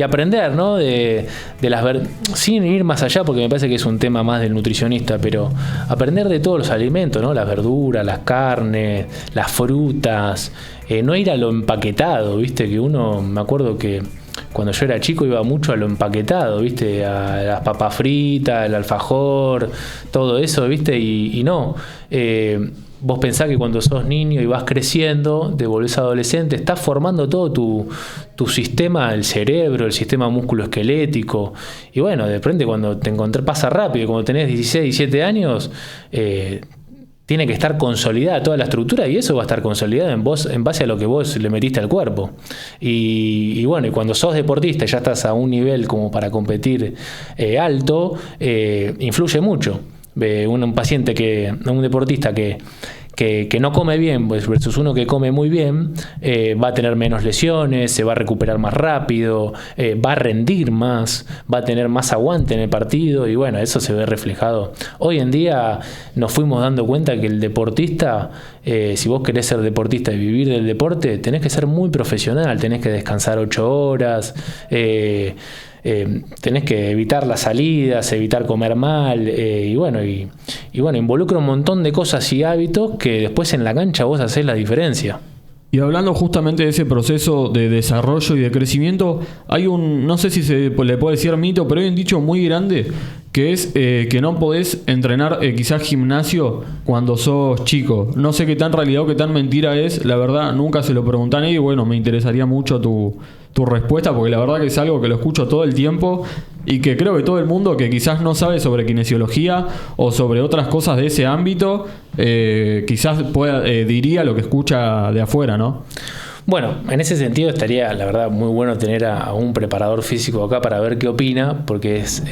aprender, ¿no? Sin ir más allá, porque me parece que es un tema más del nutricionista, pero aprender de todos los alimentos, ¿no? Las verduras, las carnes, las frutas, no ir a lo empaquetado, ¿viste? Que uno, me acuerdo que cuando yo era chico iba mucho a lo empaquetado, ¿viste? A las papas fritas, el alfajor, todo eso, ¿viste? Y no. Vos pensás que cuando sos niño y vas creciendo, te volvés adolescente, estás formando todo tu sistema, el cerebro, el sistema musculoesquelético. Y bueno, de repente cuando te encontrás, pasa rápido, cuando tenés 16, 17 años, tiene que estar consolidada toda la estructura y eso va a estar consolidado en vos, en base a lo que vos le metiste al cuerpo. Y bueno, y cuando sos deportista y ya estás a un nivel como para competir alto, influye mucho. Un paciente un deportista que no come bien pues, versus uno que come muy bien, va a tener menos lesiones, se va a recuperar más rápido, va a rendir más, va a tener más aguante en el partido y bueno, eso se ve reflejado. Hoy en día nos fuimos dando cuenta que el deportista, si vos querés ser deportista y vivir del deporte, tenés que ser muy profesional, tenés que descansar 8 horas, tenés que evitar las salidas, evitar comer mal, y bueno, involucra un montón de cosas y hábitos que después en la cancha vos hacés la diferencia. Y hablando justamente de ese proceso de desarrollo y de crecimiento, hay no sé si se le puede decir mito, pero hay un dicho muy grande que es que no podés entrenar quizás gimnasio cuando sos chico. No sé qué tan realidad o qué tan mentira es, la verdad nunca se lo pregunté a nadie y bueno, me interesaría mucho tu respuesta porque la verdad que es algo que lo escucho todo el tiempo y que creo que todo el mundo que quizás no sabe sobre kinesiología o sobre otras cosas de ese ámbito, quizás diría lo que escucha de afuera, ¿no? Bueno, en ese sentido estaría, la verdad, muy bueno tener a un preparador físico acá para ver qué opina, porque es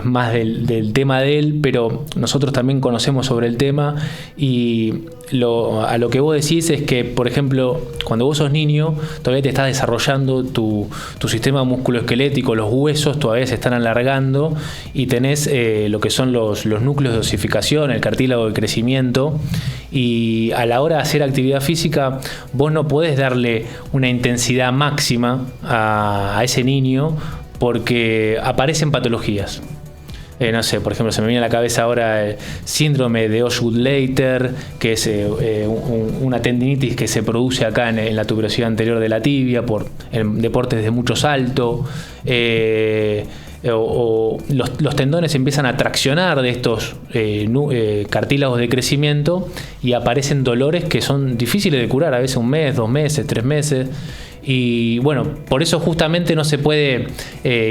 más del tema de él, pero nosotros también conocemos sobre el tema y a lo que vos decís es que, por ejemplo, cuando vos sos niño, todavía te estás desarrollando tu sistema musculoesquelético, los huesos todavía se están alargando y tenés lo que son los núcleos de osificación, el cartílago de crecimiento, y a la hora de hacer actividad física vos no podés darle una intensidad máxima a ese niño porque aparecen patologías. No sé, por ejemplo, se me viene a la cabeza ahora el síndrome de Osgood-Leiter, que es una tendinitis que se produce acá en la tuberosidad anterior de la tibia por deportes de mucho salto. O los tendones empiezan a traccionar de estos cartílagos de crecimiento y aparecen dolores que son difíciles de curar, a veces 1 mes, 2 meses, 3 meses. Y bueno, por eso justamente no se puede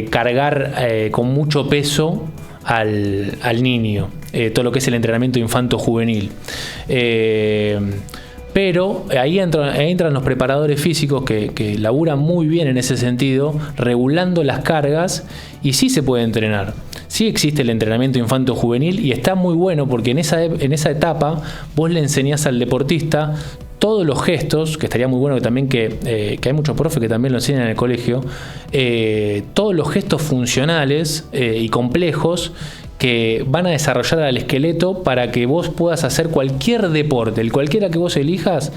cargar con mucho peso al niño, todo lo que es el entrenamiento infanto-juvenil. Pero ahí entran los preparadores físicos que laburan muy bien en ese sentido, regulando las cargas, y sí se puede entrenar. Sí existe el entrenamiento infanto-juvenil y está muy bueno porque en esa etapa vos le enseñás al deportista todos los gestos, que estaría muy bueno que también que hay muchos profes que también lo enseñan en el colegio, todos los gestos funcionales y complejos que van a desarrollar al esqueleto para que vos puedas hacer cualquier deporte, el cualquiera que vos elijas,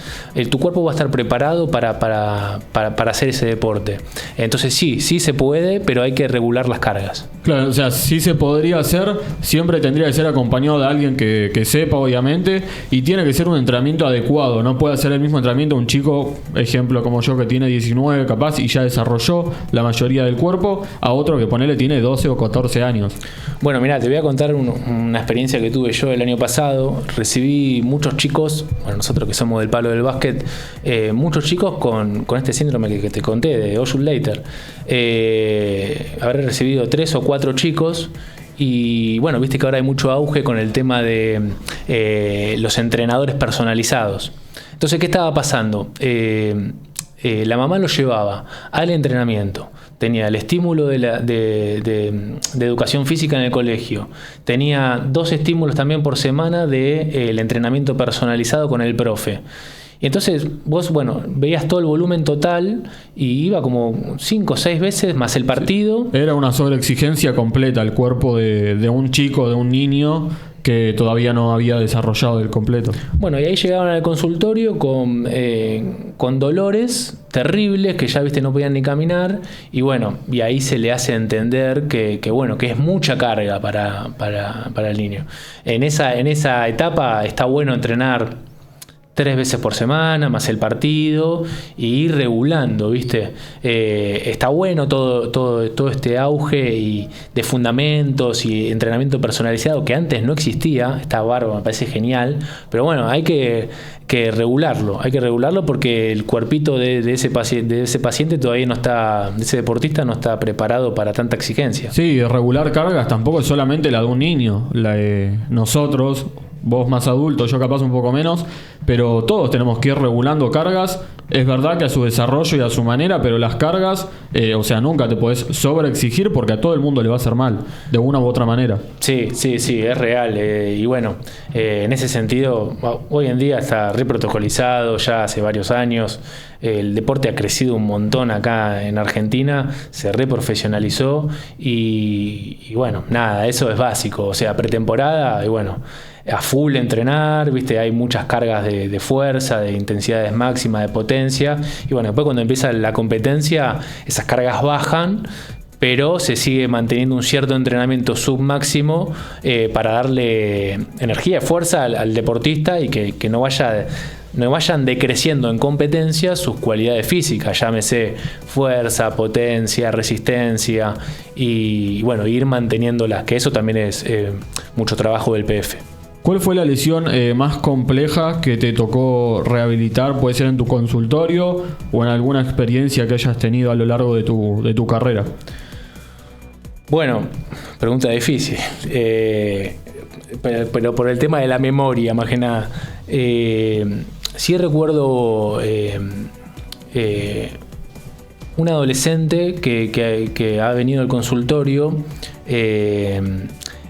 tu cuerpo va a estar preparado para hacer ese deporte. Entonces sí se puede, pero hay que regular las cargas. Claro, o sea, sí se podría hacer, siempre tendría que ser acompañado de alguien que sepa, obviamente, y tiene que ser un entrenamiento adecuado. No puede hacer el mismo entrenamiento un chico, ejemplo como yo, que tiene 19 capaz y ya desarrolló la mayoría del cuerpo, a otro que ponele tiene 12 o 14 años. Bueno, mirá, te voy a contar una experiencia que tuve yo el año pasado. Recibí muchos chicos, bueno, nosotros que somos del palo del básquet, muchos chicos con este síndrome que te conté, de Osgood-Schlatter. Habré recibido 3 o 4 chicos. Y bueno, viste que ahora hay mucho auge con el tema de los entrenadores personalizados. Entonces, ¿qué estaba pasando? La mamá lo llevaba al entrenamiento. Tenía el estímulo de educación física en el colegio. Tenía 2 estímulos también por semana del entrenamiento personalizado con el profe. Y entonces vos, bueno, veías todo el volumen total y iba como 5 o 6 veces más el partido. Era una sobreexigencia completa al cuerpo de un chico, de un niño que todavía no había desarrollado el completo. Bueno, y ahí llegaban al consultorio con dolores terribles que ya viste no podían ni caminar, y bueno, y ahí se le hace entender que es mucha carga para el niño. En esa etapa está bueno entrenar 3 veces por semana, más el partido, y ir regulando, ¿viste? Está bueno todo este auge de fundamentos y entrenamiento personalizado que antes no existía. Está bárbaro, me parece genial, pero bueno, hay que regularlo porque el cuerpito de ese paciente todavía no está, de ese deportista no está preparado para tanta exigencia. Sí, regular cargas tampoco es solamente la de un niño, la de nosotros. Vos más adulto, yo capaz un poco menos, pero todos tenemos que ir regulando cargas. Es verdad que a su desarrollo y a su manera, pero las cargas, o sea, nunca te podés sobreexigir porque a todo el mundo le va a hacer mal, de una u otra manera. Sí, es real. Y bueno, en ese sentido, hoy en día está reprotocolizado ya hace varios años. El deporte ha crecido un montón acá en Argentina, se reprofesionalizó y bueno, nada, eso es básico. O sea, pretemporada y bueno, a full entrenar, viste, hay muchas cargas de fuerza, de intensidades máximas, de potencia, y bueno, después cuando empieza la competencia, esas cargas bajan, pero se sigue manteniendo un cierto entrenamiento submáximo para darle energía y fuerza al deportista y que no vayan decreciendo en competencia sus cualidades físicas, llámese fuerza, potencia, resistencia, y bueno, ir manteniéndolas, que eso también es mucho trabajo del PF. ¿Cuál fue la lesión más compleja que te tocó rehabilitar? Puede ser en tu consultorio o en alguna experiencia que hayas tenido a lo largo de tu carrera. Bueno, pregunta difícil, pero por el tema de la memoria, más que nada. Sí recuerdo un adolescente que ha venido al consultorio.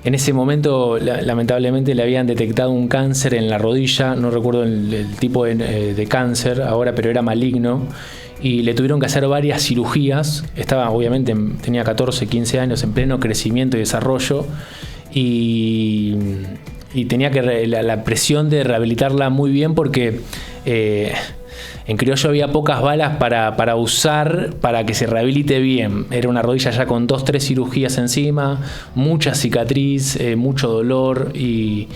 En ese momento, lamentablemente, le habían detectado un cáncer en la rodilla. No recuerdo el tipo de cáncer ahora, pero era maligno. Y le tuvieron que hacer varias cirugías. Estaba, obviamente, tenía 14, 15 años, en pleno crecimiento y desarrollo. Y tenía la presión de rehabilitarla muy bien porque en criollo había pocas balas para usar para que se rehabilite bien. Era una rodilla ya con 2, 3 cirugías encima, mucha cicatriz, mucho dolor y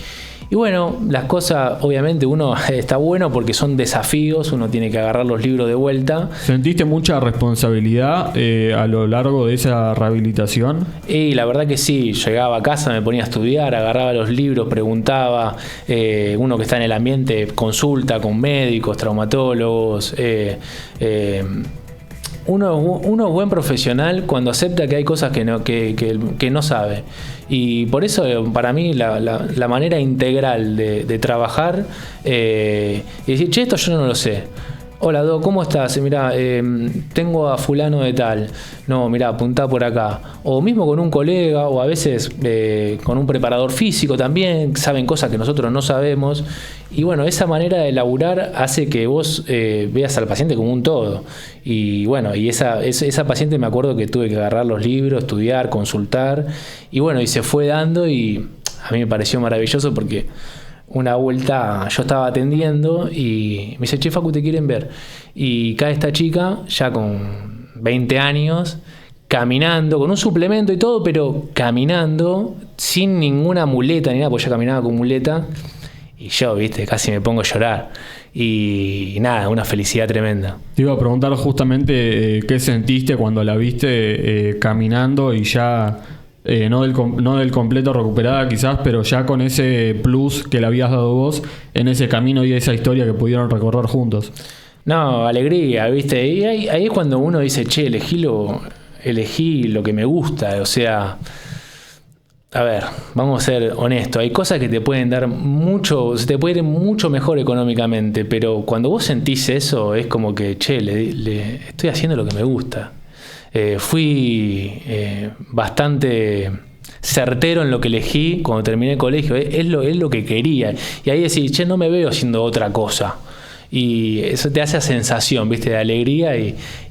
bueno, las cosas, obviamente uno está bueno porque son desafíos, uno tiene que agarrar los libros de vuelta. ¿Sentiste mucha responsabilidad a lo largo de esa rehabilitación? Y la verdad que sí, llegaba a casa, me ponía a estudiar, agarraba los libros, preguntaba, uno que está en el ambiente consulta con médicos, traumatólogos, uno es buen profesional cuando acepta que hay cosas que no sabe. Y por eso, para mí, la manera integral de trabajar y decir, che, esto yo no lo sé. Hola, Doc, ¿cómo estás? Mirá, tengo a fulano de tal. No, mirá, apuntá por acá. O mismo con un colega, o a veces con un preparador físico también, saben cosas que nosotros no sabemos. Y bueno, esa manera de laburar hace que vos veas al paciente como un todo. Y bueno, y esa paciente me acuerdo que tuve que agarrar los libros, estudiar, consultar. Y bueno, y se fue dando y a mí me pareció maravilloso porque una vuelta yo estaba atendiendo y me dice, che, Facu, te quieren ver. Y cae esta chica, ya con 20 años, caminando, con un suplemento y todo, pero caminando, sin ninguna muleta ni nada, porque yo caminaba con muleta, y yo, viste, casi me pongo a llorar. Y nada, una felicidad tremenda. Te iba a preguntar justamente qué sentiste cuando la viste caminando y ya, no del completo recuperada quizás, pero ya con ese plus que le habías dado vos en ese camino y esa historia que pudieron recorrer juntos. No, alegría, viste, y ahí es cuando uno dice, che, elegí lo que me gusta, o sea, a ver, vamos a ser honestos, hay cosas que te pueden dar mucho, se te puede ir mucho mejor económicamente, pero cuando vos sentís eso, es como que, che, estoy haciendo lo que me gusta. Fui bastante certero en lo que elegí cuando terminé el colegio, es lo que quería, y ahí decís, che, no me veo haciendo otra cosa. Y eso te hace a sensación, ¿viste? De alegría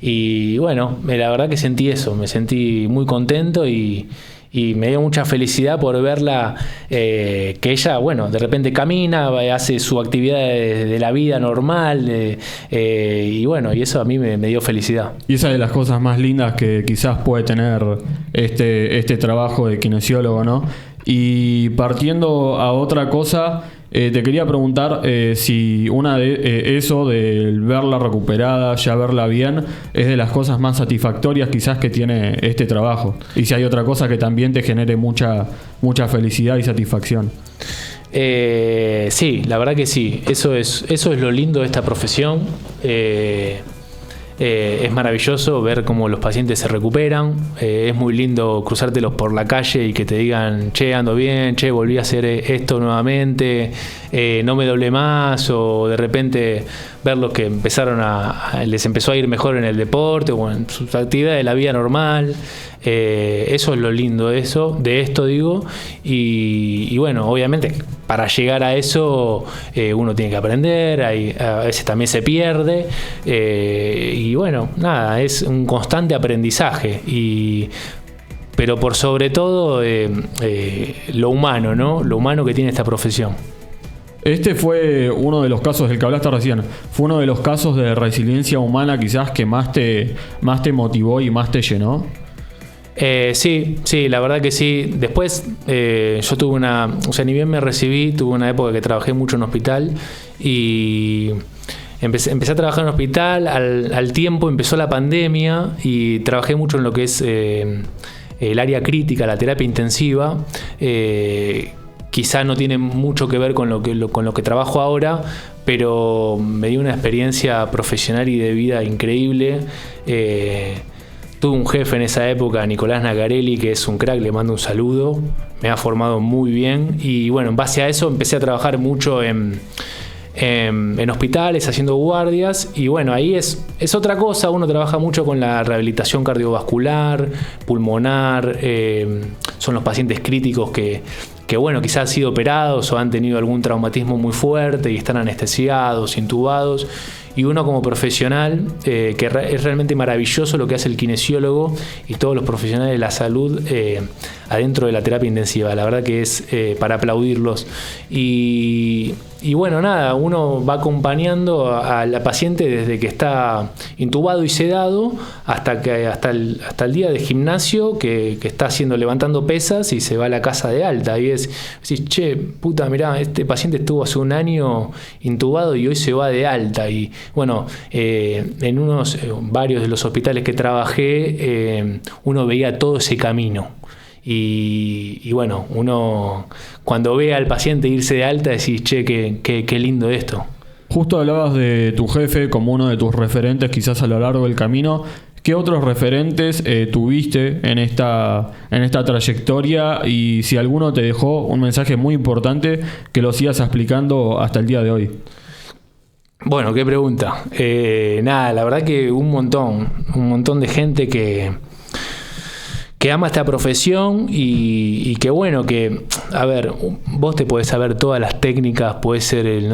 y bueno, la verdad que sentí eso, me sentí muy contento y me dio mucha felicidad por verla, que ella, bueno, de repente camina, hace su actividad de la vida normal, y bueno, y eso a mí me dio felicidad. Y esa es de las cosas más lindas que quizás puede tener este trabajo de kinesiólogo, ¿no? Y partiendo a otra cosa, te quería preguntar si una de eso, de verla recuperada, ya verla bien, es de las cosas más satisfactorias quizás que tiene este trabajo. Y si hay otra cosa que también te genere mucha felicidad y satisfacción. Sí, la verdad que sí. Eso es lo lindo de esta profesión. Es maravilloso ver cómo los pacientes se recuperan. Es muy lindo cruzártelos por la calle y que te digan, che, ando bien, che, volví a hacer esto nuevamente, no me doblé más, o de repente verlos que les empezó a ir mejor en el deporte o en sus actividades de la vida normal. Eso es lo lindo de esto digo, y bueno, obviamente para llegar a eso uno tiene que aprender, a veces también se pierde, y bueno, nada, es un constante aprendizaje, pero por sobre todo lo humano, ¿no? Lo humano que tiene esta profesión. Este fue uno de los casos del que hablaste recién. Fue uno de los casos de resiliencia humana quizás que más te motivó y más te llenó. Sí, la verdad que sí. Después yo tuve ni bien me recibí, tuve una época que trabajé mucho en hospital y empecé a trabajar en hospital, al tiempo empezó la pandemia y trabajé mucho en lo que es el área crítica, la terapia intensiva. Quizá no tiene mucho que ver con lo que trabajo ahora, pero me dio una experiencia profesional y de vida increíble. Tuve un jefe en esa época, Nicolás Nacarelli, que es un crack, le mando un saludo, me ha formado muy bien y bueno, en base a eso empecé a trabajar mucho en hospitales, haciendo guardias, y bueno, ahí es otra cosa, uno trabaja mucho con la rehabilitación cardiovascular, pulmonar, son los pacientes críticos que bueno, quizás han sido operados o han tenido algún traumatismo muy fuerte y están anestesiados, intubados. Y uno como profesional, que es realmente maravilloso lo que hace el kinesiólogo y todos los profesionales de la salud adentro de la terapia intensiva. La verdad que es para aplaudirlos. Y bueno, nada, uno va acompañando a la paciente desde que está intubado y sedado hasta el día de gimnasio que está levantando pesas y se va a la casa de alta. Y decís, che, puta, mirá, este paciente estuvo hace un año intubado y hoy se va de alta. Y bueno, en varios de los hospitales que trabajé, uno veía todo ese camino. Y bueno, uno cuando ve al paciente irse de alta decís, che, qué lindo esto. Justo hablabas de tu jefe como uno de tus referentes quizás a lo largo del camino. ¿Qué otros referentes tuviste en esta trayectoria? Y si alguno te dejó un mensaje muy importante que lo sigas explicando hasta el día de hoy. Bueno, qué pregunta. Nada, la verdad que un montón de gente que ama esta profesión y que bueno, que, a ver, vos te podés saber todas las técnicas, podés ser el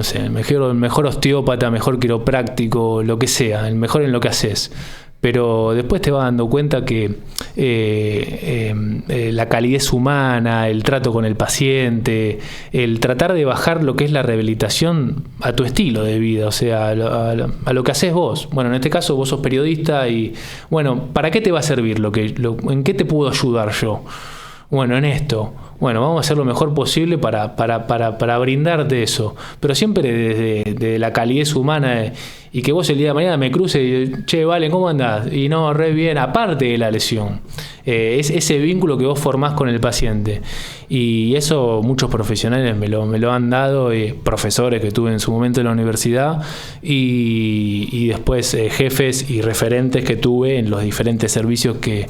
mejor osteópata, mejor quiropráctico, lo que sea, el mejor en lo que haces. pero después te vas dando cuenta que la calidez humana, el trato con el paciente, el tratar de bajar lo que es la rehabilitación a tu estilo de vida, o sea, a lo que haces vos. Bueno, en este caso vos sos periodista y, bueno, ¿para qué te va a servir? ¿En qué te puedo ayudar yo? Bueno, en esto. Bueno, vamos a hacer lo mejor posible para brindarte eso. Pero siempre desde la calidez humana y que vos el día de mañana me cruce y che, vale, ¿cómo andás? Y no, re bien, aparte de la lesión. Es ese vínculo que vos formás con el paciente. Y eso muchos profesionales me lo han dado, profesores que tuve en su momento en la universidad y después jefes y referentes que tuve en los diferentes servicios que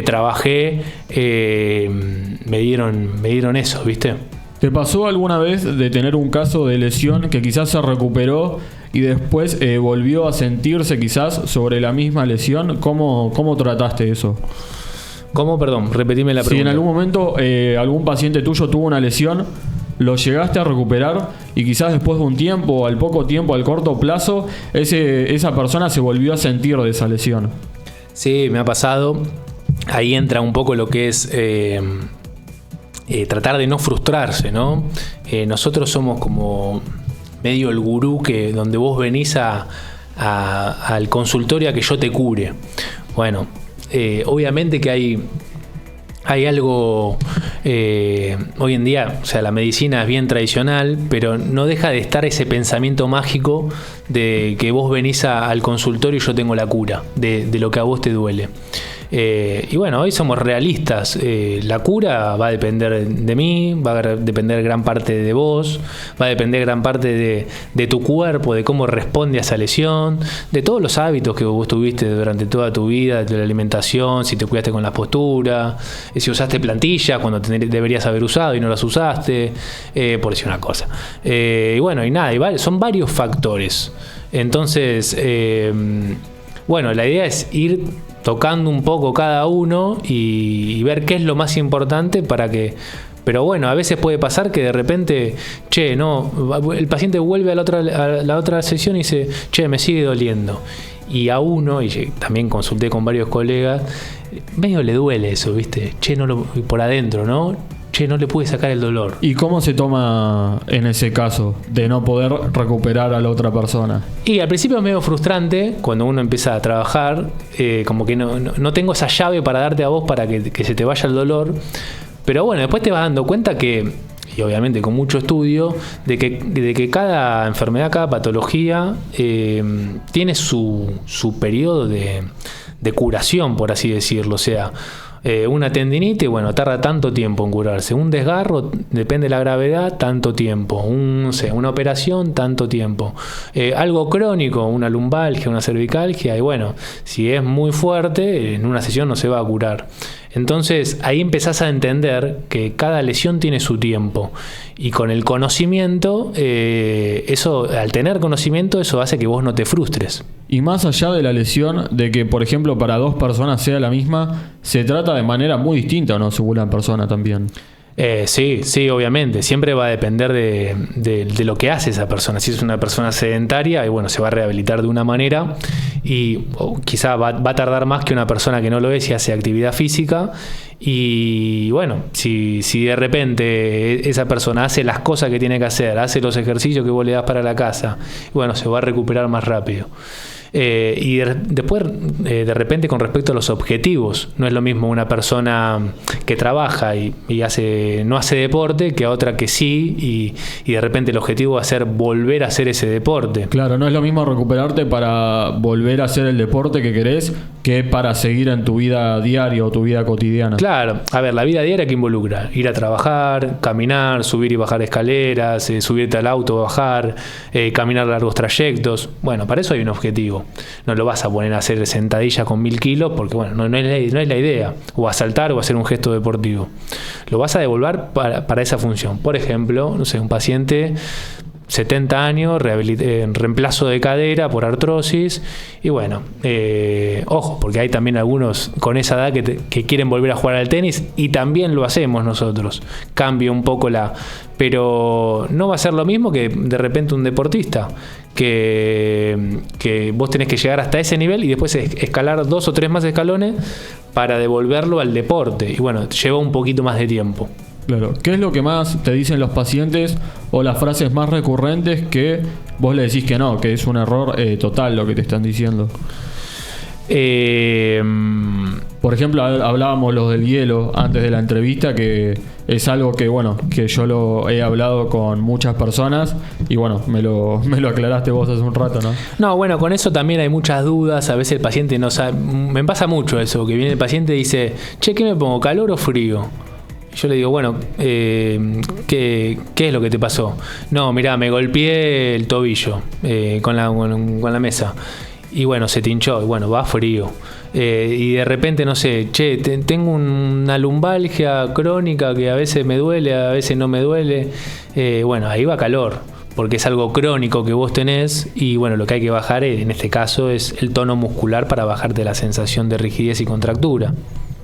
trabajé, me dieron eso, ¿viste? ¿Te pasó alguna vez de tener un caso de lesión que quizás se recuperó y después volvió a sentirse quizás sobre la misma lesión? ¿Cómo trataste eso? ¿Cómo? Perdón, repetime la pregunta. Si en algún momento algún paciente tuyo tuvo una lesión, lo llegaste a recuperar y quizás después de un tiempo, al poco tiempo, al corto plazo, esa persona se volvió a sentir de esa lesión. Sí, me ha pasado. Ahí entra un poco lo que es tratar de no frustrarse, ¿no? Nosotros somos como medio el gurú donde vos venís al consultorio a que yo te cure. Bueno, obviamente que hay algo hoy en día, o sea, la medicina es bien tradicional, pero no deja de estar ese pensamiento mágico de que vos venís al consultorio y yo tengo la cura de lo que a vos te duele. Y bueno, hoy somos realistas. La cura va a depender de mí, va a depender gran parte de vos, va a depender gran parte de tu cuerpo, de cómo responde a esa lesión, de todos los hábitos que vos tuviste durante toda tu vida, de la alimentación, si te cuidaste con la postura, si usaste plantillas cuando deberías haber usado y no las usaste, por decir una cosa. Y bueno, y nada, son varios factores. Entonces, bueno, la idea es ir tocando un poco cada uno y ver qué es lo más importante para que... Pero bueno, a veces puede pasar que de repente, el paciente vuelve a la otra sesión y dice, me sigue doliendo. Y a uno, y también consulté con varios colegas, medio le duele eso, ¿viste? Por adentro, ¿no? No le pude sacar el dolor. ¿Y cómo se toma en ese caso de no poder recuperar a la otra persona? Y al principio es medio frustrante cuando uno empieza a trabajar, como que no tengo esa llave para darte a vos para que se te vaya el dolor. Pero bueno, después te vas dando cuenta que, y obviamente con mucho estudio, de que cada enfermedad, cada patología tiene su periodo de curación, por así decirlo. O sea, una tendinitis, bueno, tarda tanto tiempo en curarse. Un desgarro, depende de la gravedad, tanto tiempo. Una operación, tanto tiempo. Algo crónico, una lumbalgia, una cervicalgia, y bueno, si es muy fuerte, en una sesión no se va a curar. Entonces ahí empezás a entender que cada lesión tiene su tiempo y con el conocimiento, al tener conocimiento, eso hace que vos no te frustres. Y más allá de la lesión, de que por ejemplo para dos personas sea la misma, se trata de manera muy distinta, ¿no? Según la persona también. Sí, obviamente. Siempre va a depender de lo que hace esa persona. Si es una persona sedentaria, y bueno, se va a rehabilitar de una manera y quizá va a tardar más que una persona que no lo es y hace actividad física. Y bueno, si de repente esa persona hace las cosas que tiene que hacer, hace los ejercicios que vos le das para la casa, bueno, se va a recuperar más rápido. Y después, de repente, con respecto a los objetivos, no es lo mismo una persona que trabaja y no hace deporte que a otra que sí, y de repente el objetivo va a ser volver a hacer ese deporte. Claro, no es lo mismo recuperarte para volver a hacer el deporte que querés que para seguir en tu vida diaria o tu vida cotidiana. Claro, a ver, la vida diaria que involucra ir a trabajar, caminar, subir y bajar escaleras, subirte al auto, bajar, caminar largos trayectos. Bueno, para eso hay un objetivo. No lo vas a poner a hacer sentadillas con 1000 kilos porque bueno, no es la idea. O a saltar o a hacer un gesto deportivo. Lo vas a devolver para esa función. Por ejemplo, no sé, un paciente 70 años, en reemplazo de cadera por artrosis, y bueno, ojo, porque hay también algunos con esa edad que quieren volver a jugar al tenis, y también lo hacemos nosotros. Cambia un poco pero no va a ser lo mismo que de repente un deportista que vos tenés que llegar hasta ese nivel y después escalar 2 o 3 más escalones para devolverlo al deporte. Y bueno, lleva un poquito más de tiempo. Claro. ¿Qué es lo que más te dicen los pacientes o las frases más recurrentes que vos le decís que no, que es un error total lo que te están diciendo? Por ejemplo, hablábamos los del hielo antes de la entrevista, que es algo que, bueno, que yo lo he hablado con muchas personas y bueno, me lo aclaraste vos hace un rato, ¿no? No, bueno, con eso también hay muchas dudas. A veces el paciente no sabe. Me pasa mucho eso, que viene el paciente y dice, che, ¿qué me pongo, calor o frío? Yo le digo, bueno, ¿qué es lo que te pasó? No, mirá, me golpeé el tobillo con la mesa. Y bueno, se te hinchó, y bueno, va frío. Y de repente, no sé, che, tengo una lumbalgia crónica que a veces me duele, a veces no me duele. Bueno, ahí va calor, porque es algo crónico que vos tenés. Y bueno, lo que hay que bajar, en este caso, es el tono muscular para bajarte la sensación de rigidez y contractura.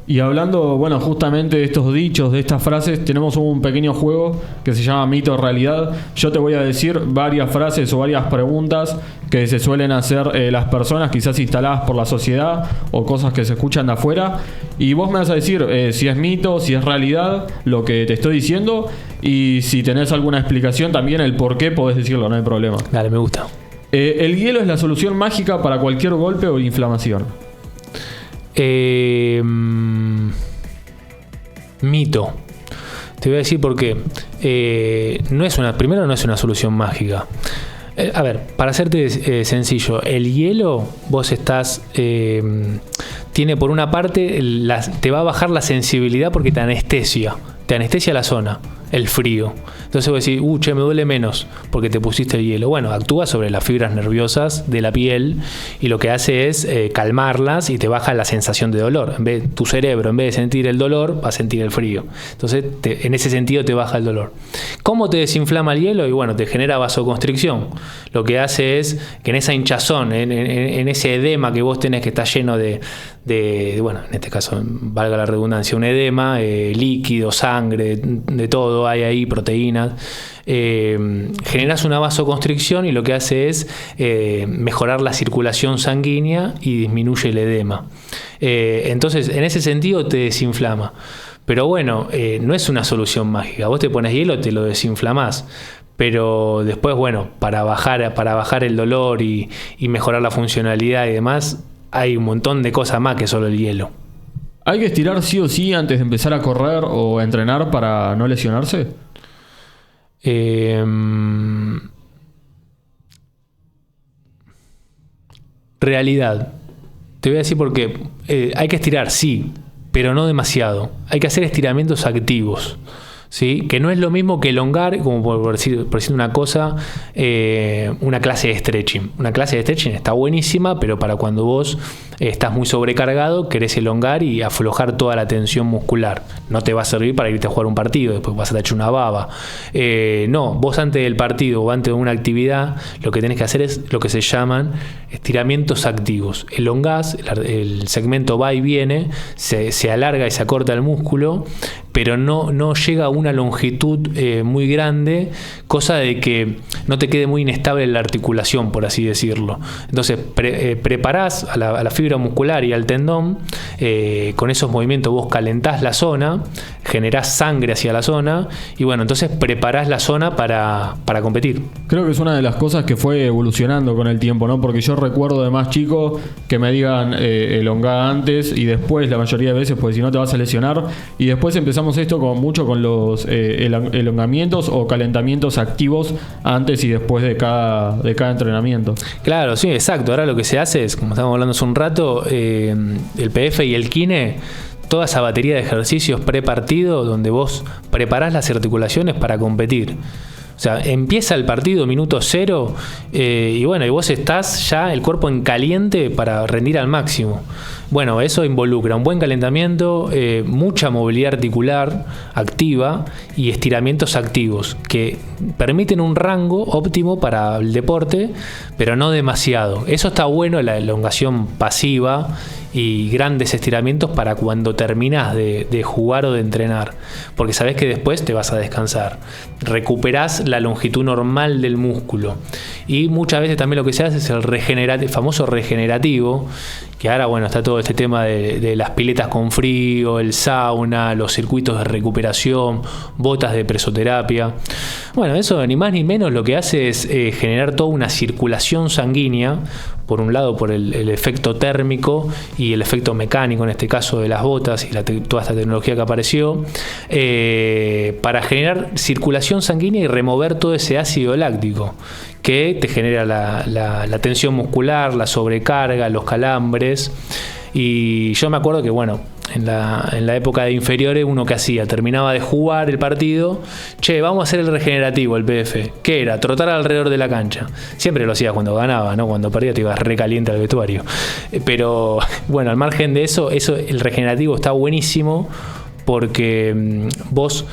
Y hablando, bueno, justamente de estos dichos, de estas frases, tenemos un pequeño juego que se llama Mito o Realidad. Yo te voy a decir varias frases o varias preguntas que se suelen hacer las personas, quizás instaladas por la sociedad o cosas que se escuchan de afuera. Y vos me vas a decir si es mito, si es realidad, lo que te estoy diciendo. Y si tenés alguna explicación también, el por qué, podés decirlo, no hay problema. Dale, me gusta. El hielo es la solución mágica para cualquier golpe o inflamación. Mito. Te voy a decir por qué. Primero no es una solución mágica. A ver, para hacerte sencillo, el hielo vos tiene por una parte, te va a bajar la sensibilidad porque te anestesia la zona, el frío. Entonces vos decís, che, me duele menos porque te pusiste el hielo. Bueno, actúa sobre las fibras nerviosas de la piel y lo que hace es calmarlas y te baja la sensación de dolor. Tu cerebro, en vez de sentir el dolor, va a sentir el frío. Entonces, en ese sentido te baja el dolor. ¿Cómo te desinflama el hielo? Y bueno, te genera vasoconstricción. Lo que hace es que en esa hinchazón, en ese edema que vos tenés que está lleno de, bueno, en este caso, valga la redundancia, un edema, líquido, sangre, de todo, hay ahí proteínas, generas una vasoconstricción y lo que hace es mejorar la circulación sanguínea y disminuye el edema. Entonces, en ese sentido te desinflama. Pero bueno, no es una solución mágica. Vos te pones hielo, te lo desinflamás. Pero después, bueno, para bajar el dolor y mejorar la funcionalidad y demás, hay un montón de cosas más que solo el hielo. ¿Hay que estirar sí o sí antes de empezar a correr o a entrenar para no lesionarse? Realidad. Te voy a decir por qué. Hay que estirar, sí, pero no demasiado. Hay que hacer estiramientos activos. ¿Sí? Que no es lo mismo que elongar, como por decir una cosa, una clase de stretching. Una clase de stretching está buenísima, pero para cuando vos estás muy sobrecargado, querés elongar y aflojar toda la tensión muscular. No te va a servir para irte a jugar un partido, después vas a echar una baba. No, vos antes del partido o antes de una actividad, lo que tenés que hacer es lo que se llaman estiramientos activos. Elongás, el segmento va y viene, se alarga y se acorta el músculo, pero no llega a una longitud muy grande, cosa de que no te quede muy inestable la articulación, por así decirlo. Entonces preparás a la fibra muscular y al tendón, con esos movimientos vos calentás la zona, generás sangre hacia la zona y bueno, entonces preparás la zona para competir. Creo que es una de las cosas que fue evolucionando con el tiempo, ¿no? Porque yo recuerdo de más chico que me digan elongá antes y después, la mayoría de veces, pues si no te vas a lesionar, y después empezamos esto mucho con los elongamientos o calentamientos activos antes y después de cada entrenamiento. Claro, sí, exacto. Ahora lo que se hace es, como estábamos hablando hace un rato, el PF y el kine, toda esa batería de ejercicios pre-partido donde vos preparás las articulaciones para competir. O sea, empieza el partido, minuto 0, y bueno, y vos estás ya el cuerpo en caliente para rendir al máximo. Bueno, eso involucra un buen calentamiento, mucha movilidad articular activa y estiramientos activos que permiten un rango óptimo para el deporte, pero no demasiado. Eso está bueno, la elongación pasiva y grandes estiramientos para cuando terminás de jugar o de entrenar, porque sabés que después te vas a descansar. Recuperás la longitud normal del músculo. Y muchas veces también lo que se hace es el famoso regenerativo, que ahora, bueno, está todo este tema de las piletas con frío, el sauna, los circuitos de recuperación, botas de presoterapia. Bueno, eso ni más ni menos lo que hace es generar toda una circulación sanguínea, por un lado por el efecto térmico y el efecto mecánico, en este caso de las botas y toda esta tecnología que apareció, para generar circulación sanguínea y remover todo ese ácido láctico que te genera la tensión muscular, la sobrecarga, los calambres. Y yo me acuerdo que, bueno, en la época de inferiores, uno que hacía, terminaba de jugar el partido, vamos a hacer el regenerativo, el PF. ¿Qué era? Trotar alrededor de la cancha. Siempre lo hacía cuando ganaba, ¿no? Cuando perdía te ibas recaliente al vestuario. Pero bueno, al margen de eso, el regenerativo está buenísimo, porque vos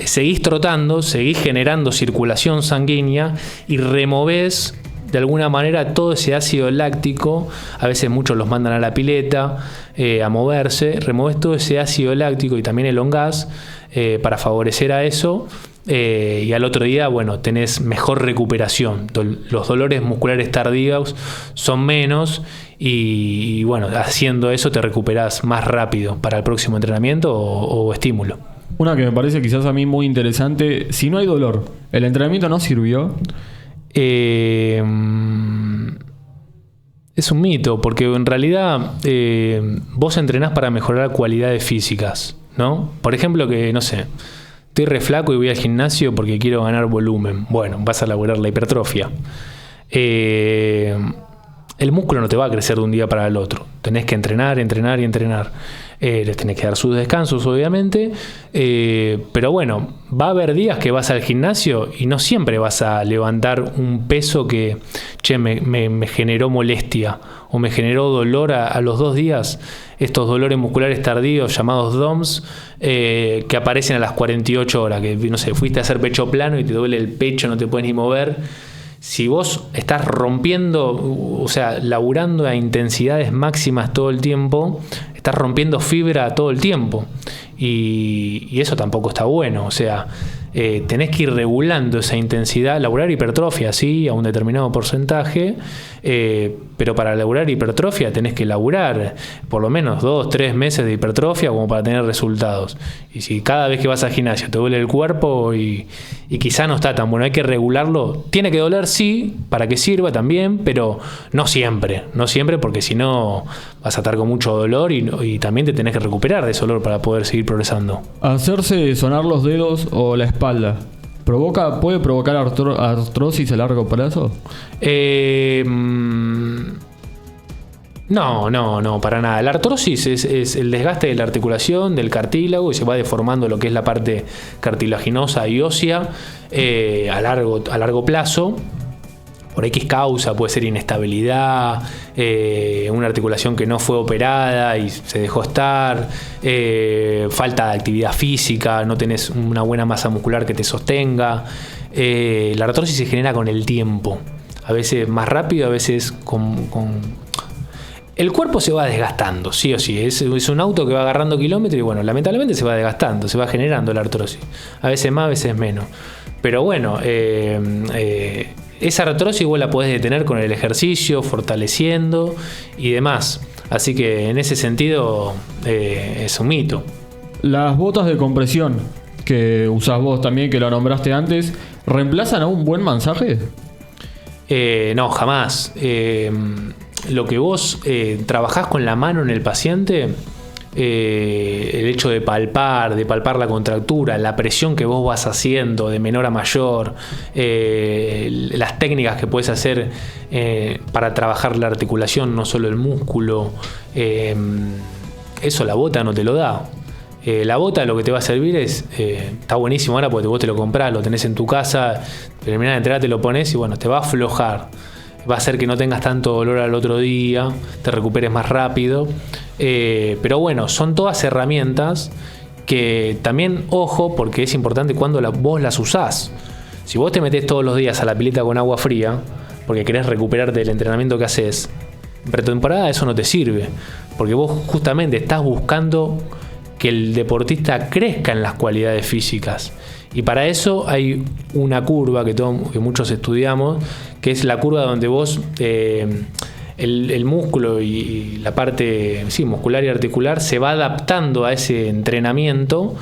seguís trotando, seguís generando circulación sanguínea y removés de alguna manera todo ese ácido láctico. A veces muchos los mandan a la pileta a moverse, removés todo ese ácido láctico y también elongás para favorecer a eso. Y al otro día, bueno, tenés mejor recuperación. Los dolores musculares tardíos son menos y bueno, haciendo eso te recuperás más rápido para el próximo entrenamiento o estímulo. Una que me parece quizás a mí muy interesante: si no hay dolor, ¿el entrenamiento no sirvió? Es un mito, porque en realidad vos entrenás para mejorar cualidades físicas, ¿no? Por ejemplo, que, no sé, estoy re flaco y voy al gimnasio porque quiero ganar volumen. Bueno, vas a laburar la hipertrofia. El músculo no te va a crecer de un día para el otro. Tenés que entrenar y entrenar. Les tenés que dar sus descansos, obviamente. Pero bueno, va a haber días que vas al gimnasio y no siempre vas a levantar un peso que me generó molestia o me generó dolor a los 2 días. Estos dolores musculares tardíos llamados DOMS, que aparecen a las 48 horas. Que, no sé, fuiste a hacer pecho plano y te duele el pecho, no te puedes ni mover. Si vos estás rompiendo, o sea, laburando a intensidades máximas todo el tiempo, estás rompiendo fibra todo el tiempo. Y eso tampoco está bueno. O sea, tenés que ir regulando esa intensidad. Laburar hipertrofia, sí, a un determinado porcentaje. Pero para laburar hipertrofia tenés que laburar por lo menos 2-3 meses de hipertrofia como para tener resultados. Y si cada vez que vas al gimnasio te duele el cuerpo y quizá no está tan bueno, hay que regularlo. Tiene que doler, sí, para que sirva también, pero no siempre, porque si no vas a estar con mucho dolor y también te tenés que recuperar de ese dolor para poder seguir progresando. Hacerse sonar los dedos o la espalda, ¿puede provocar artrosis a largo plazo? No, para nada. La artrosis es el desgaste de la articulación, del cartílago, y se va deformando lo que es la parte cartilaginosa y ósea a largo plazo. Por X causa, puede ser inestabilidad, una articulación que no fue operada y se dejó estar, falta de actividad física, no tenés una buena masa muscular que te sostenga. La artrosis se genera con el tiempo, a veces más rápido, a veces con... El cuerpo se va desgastando, sí o sí. Es un auto que va agarrando kilómetros y bueno, lamentablemente se va desgastando, se va generando la artrosis. A veces más, a veces menos. Pero bueno, esa artrosis igual la podés detener con el ejercicio, fortaleciendo y demás. Así que en ese sentido es un mito. Las botas de compresión que usás vos también, que lo nombraste antes, ¿reemplazan a un buen masaje? No, jamás. Lo que vos trabajás con la mano en el paciente, el hecho de palpar la contractura, la presión que vos vas haciendo de menor a mayor, las técnicas que puedes hacer para trabajar la articulación, no solo el músculo, eso la bota no te lo da. La bota lo que te va a servir es, está buenísimo ahora porque vos te lo comprás, lo tenés en tu casa, terminás de entrenar, te lo pones y bueno, te va a aflojar. Va a hacer que no tengas tanto dolor al otro día, te recuperes más rápido. Pero bueno, son todas herramientas que también, ojo, porque es importante cuando vos las usás. Si vos te metés todos los días a la pileta con agua fría, porque querés recuperarte del entrenamiento que haces, en pretemporada eso no te sirve. porque vos justamente estás buscando que el deportista crezca en las cualidades físicas. Y para eso hay una curva que muchos estudiamos, que es la curva donde vos, el músculo y la parte muscular y articular se va adaptando a ese entrenamiento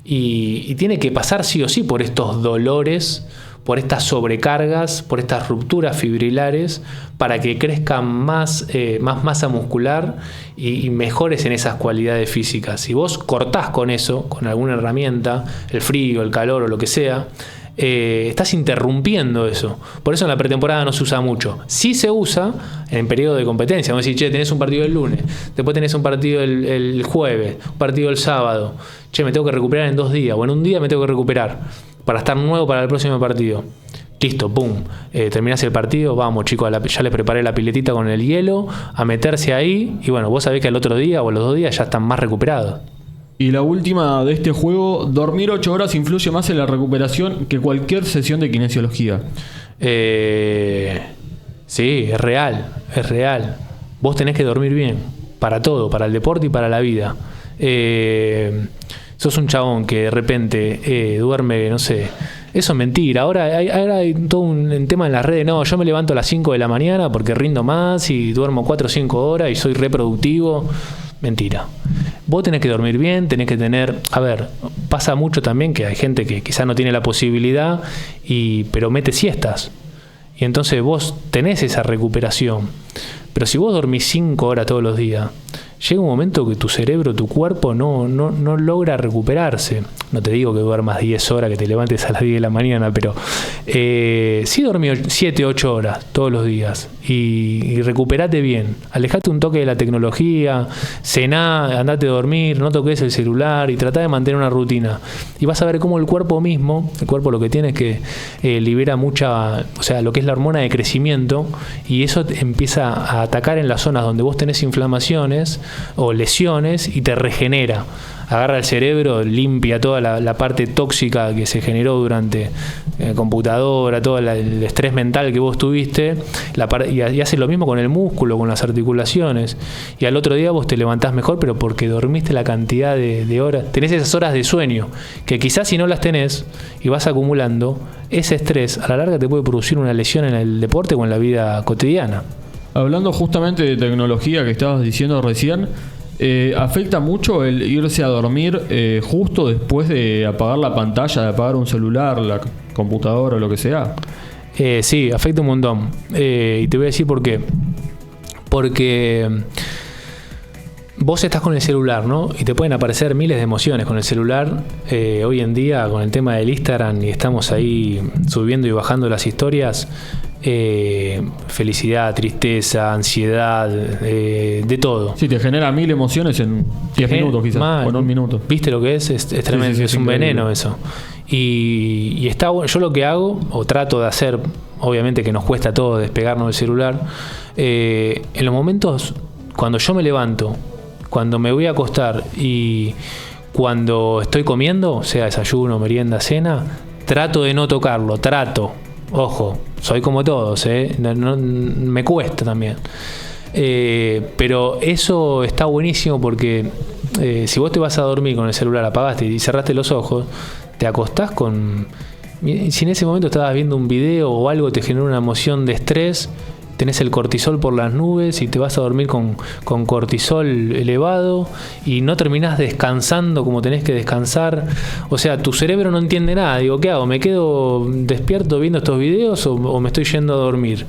y tiene que pasar sí o sí por estos dolores, por estas sobrecargas, por estas rupturas fibrilares, para que crezca más masa muscular y mejores en esas cualidades físicas. Si vos cortás con eso, con alguna herramienta, el frío, el calor o lo que sea, estás interrumpiendo eso. Por eso en la pretemporada no se usa mucho. Sí se usa en periodo de competencia. Vamos a decir, tenés un partido el lunes, después tenés un partido el jueves, un partido el sábado. Me tengo que recuperar en 2 días, o en un día me tengo que recuperar para estar nuevo para el próximo partido. Listo, pum. Terminás el partido, vamos chicos, ya les preparé la piletita con el hielo, a meterse ahí, y bueno, vos sabés que al otro día o a los 2 días ya están más recuperados. Y la última de este juego, dormir 8 horas influye más en la recuperación que cualquier sesión de kinesiología. Sí, es real. Vos tenés que dormir bien, para todo, para el deporte y para la vida. Sos un chabón que de repente duerme, no sé, eso es mentira. Ahora hay todo un tema en las redes. No, yo me levanto a las 5 de la mañana porque rindo más y duermo 4 o 5 horas y soy reproductivo. Mentira. Vos tenés que dormir bien, tenés que tener... A ver, pasa mucho también que hay gente que quizás no tiene la posibilidad, pero mete siestas. Y entonces vos tenés esa recuperación. Pero si vos dormís 5 horas todos los días, llega un momento que tu cerebro, tu cuerpo no logra recuperarse. No te digo que duermas 10 horas, que te levantes a las 10 de la mañana, pero sí dormí 7, 8 horas todos los días y recuperate bien. Alejate un toque de la tecnología, cená, andate a dormir, no toques el celular y tratá de mantener una rutina. Y vas a ver cómo el cuerpo lo que tiene es que libera lo que es la hormona de crecimiento, y eso empieza a atacar en las zonas donde vos tenés inflamaciones o lesiones y te regenera. Agarra el cerebro, limpia toda la parte tóxica que se generó durante computadora, todo el estrés mental que vos tuviste, y hace lo mismo con el músculo, con las articulaciones, y al otro día vos te levantás mejor, pero porque dormiste la cantidad de horas, tenés esas horas de sueño, que quizás si no las tenés y vas acumulando, ese estrés a la larga te puede producir una lesión en el deporte o en la vida cotidiana. Hablando justamente de tecnología que estabas diciendo recién, ¿afecta mucho el irse a dormir justo después de apagar la pantalla, de apagar un celular, la computadora o lo que sea? Sí, afecta un montón. Y te voy a decir por qué. Porque vos estás con el celular, ¿no? Y te pueden aparecer miles de emociones con el celular. Hoy en día, con el tema del Instagram, y estamos ahí subiendo y bajando las historias, felicidad, tristeza, ansiedad, de todo. Sí, te genera 1000 emociones en 10 minutos quizás, o en 1 minuto. ¿Viste lo que es? Es tremendo, sí, es un increíble. Veneno eso. Y está bueno. Yo lo que hago, o trato de hacer, obviamente que nos cuesta todo despegarnos del celular, en los momentos cuando yo me levanto, cuando me voy a acostar y cuando estoy comiendo, sea desayuno, merienda, cena, trato de no tocarlo, ojo, soy como todos, no, me cuesta también. Pero eso está buenísimo porque si vos te vas a dormir con el celular, apagaste y cerraste los ojos, te acostás con... Si en ese momento estabas viendo un video o algo te genera una emoción de estrés, tenés el cortisol por las nubes y te vas a dormir con cortisol elevado y no terminás descansando como tenés que descansar. O sea, tu cerebro no entiende nada. Digo, ¿qué hago? ¿Me quedo despierto viendo estos videos o me estoy yendo a dormir?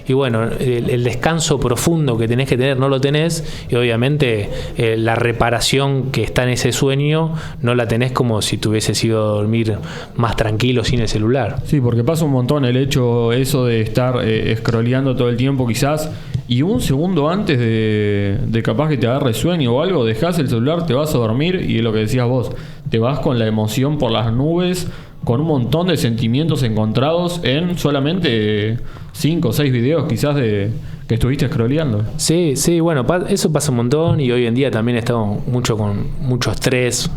Y bueno, el descanso profundo que tenés que tener no lo tenés, y obviamente la reparación que está en ese sueño no la tenés como si te hubieses ido a dormir más tranquilo sin el celular. Sí, porque pasa un montón el hecho eso de estar scrolleando todo el tiempo quizás, y un segundo antes de capaz que te agarre sueño o algo, dejás el celular, te vas a dormir y es lo que decías vos, te vas con la emoción por las nubes, con un montón de sentimientos encontrados en solamente 5 o 6 videos quizás que estuviste scrolleando. Sí, bueno, eso pasa un montón, y hoy en día también estamos con mucho estrés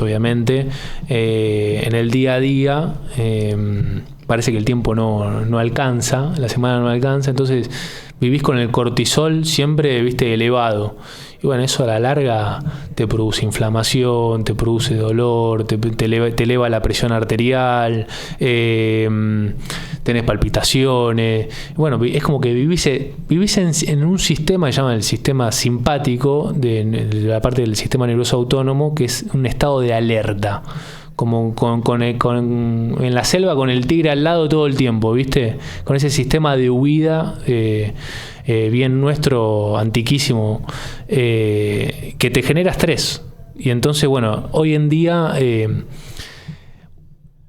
obviamente. En el día a día parece que el tiempo no alcanza, la semana no alcanza, entonces vivís con el cortisol siempre, elevado. Y bueno, eso a la larga te produce inflamación, te produce dolor, te eleva la presión arterial, tenés palpitaciones. Bueno, es como que vivís en un sistema que se llama el sistema simpático, de la parte del sistema nervioso autónomo, que es un estado de alerta. Como en la selva con el tigre al lado todo el tiempo, ¿viste? Con ese sistema de huida bien nuestro, antiquísimo, que te genera estrés. Y entonces, bueno, hoy en día,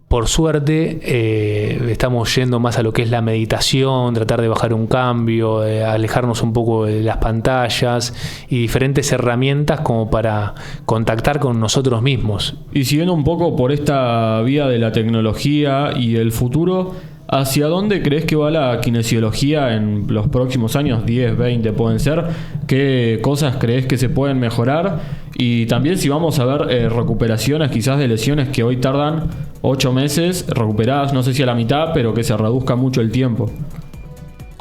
por suerte, estamos yendo más a lo que es la meditación, tratar de bajar un cambio, alejarnos un poco de las pantallas y diferentes herramientas como para contactar con nosotros mismos. Y siguiendo un poco por esta vía de la tecnología y el futuro, ¿hacia dónde crees que va la kinesiología en los próximos años? 10, 20 pueden ser. ¿Qué cosas crees que se pueden mejorar? Y también si vamos a ver recuperaciones quizás de lesiones que hoy tardan 8 meses recuperadas, no sé si a la mitad, pero que se reduzca mucho el tiempo.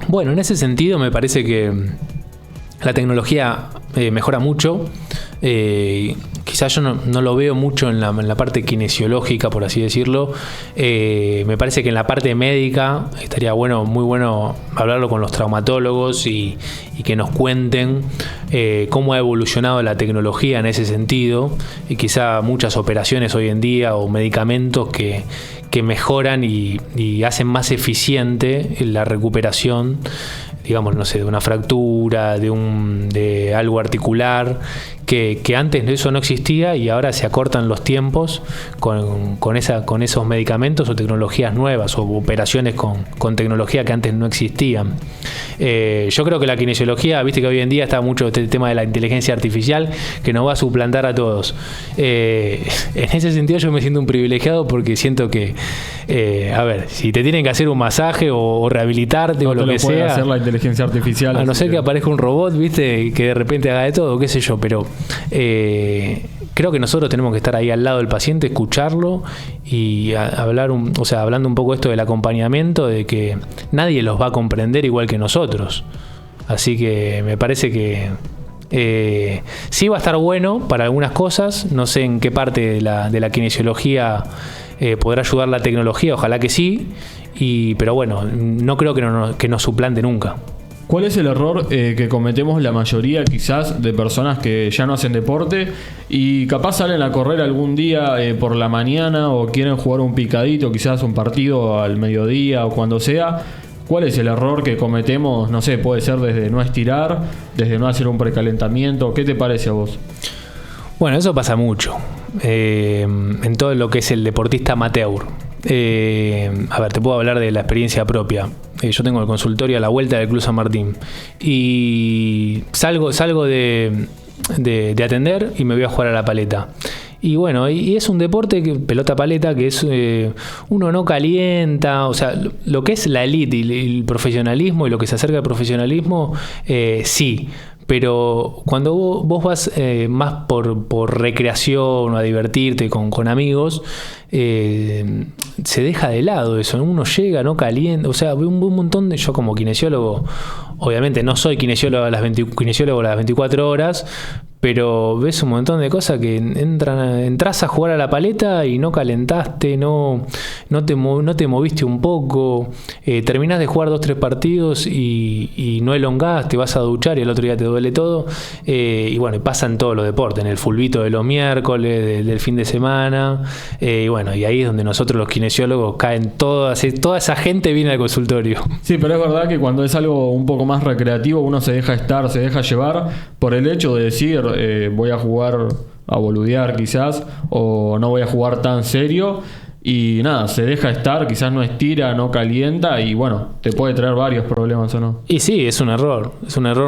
Bueno, en ese sentido me parece que la tecnología mejora mucho. Quizás yo no lo veo mucho en la parte kinesiológica, por así decirlo. Me parece que en la parte médica estaría muy bueno hablarlo con los traumatólogos y que nos cuenten cómo ha evolucionado la tecnología en ese sentido, y quizá muchas operaciones hoy en día o medicamentos que mejoran y hacen más eficiente la recuperación, digamos, no sé, de una fractura, de algo articular, que antes de eso no existía, y ahora se acortan los tiempos con esos medicamentos o tecnologías nuevas o operaciones con tecnología que antes no existían. Yo creo que la kinesiología, viste que hoy en día está mucho el tema de la inteligencia artificial, que nos va a suplantar a todos. En ese sentido yo me siento un privilegiado, porque siento que, a ver, si te tienen que hacer un masaje o rehabilitarte o lo que sea, puede hacer la inteligencia artificial, a no ser que aparezca un robot, viste, que de repente haga de todo, qué sé yo, pero creo que nosotros tenemos que estar ahí al lado del paciente, escucharlo y hablando un poco esto del acompañamiento, de que nadie los va a comprender igual que nosotros. Así que me parece que sí va a estar bueno para algunas cosas. No sé en qué parte de la kinesiología podrá ayudar la tecnología, ojalá que sí, pero bueno, no creo que nos suplante nunca. ¿Cuál es el error que cometemos la mayoría quizás de personas que ya no hacen deporte y capaz salen a correr algún día por la mañana, o quieren jugar un picadito, quizás un partido al mediodía o cuando sea? ¿Cuál es el error que cometemos? No sé, puede ser desde no estirar, desde no hacer un precalentamiento. ¿Qué te parece a vos? Bueno, eso pasa mucho en todo lo que es el deportista amateur. A ver, te puedo hablar de la experiencia propia. Yo tengo el consultorio a la vuelta del Club San Martín y salgo de atender y me voy a jugar a la paleta. Y bueno, y es un deporte, pelota paleta, que es uno no calienta, o sea, lo que es la elite y el profesionalismo y lo que se acerca al profesionalismo, sí. Pero cuando vos vas más por recreación o a divertirte con amigos, se deja de lado eso. Uno llega, no calienta, o sea, un montón de... Yo como kinesiólogo, obviamente no soy kinesiólogo las 24 horas, pero ves un montón de cosas que entras a jugar a la paleta y no calentaste, no te moviste un poco, terminás de jugar 2-3 partidos y no elongás, te vas a duchar y el otro día te duele todo, y bueno, pasan todos los deportes, en el fulbito de los miércoles, del fin de semana, y bueno, y ahí es donde nosotros los kinesiólogos caen toda esa gente viene al consultorio. Sí, pero es verdad que cuando es algo un poco más recreativo, uno se deja llevar por el hecho de decir, voy a jugar a boludear quizás, o no voy a jugar tan serio, y nada, se deja estar, quizás no estira, no calienta, y bueno, te puede traer varios problemas, ¿o no? Y sí, es un error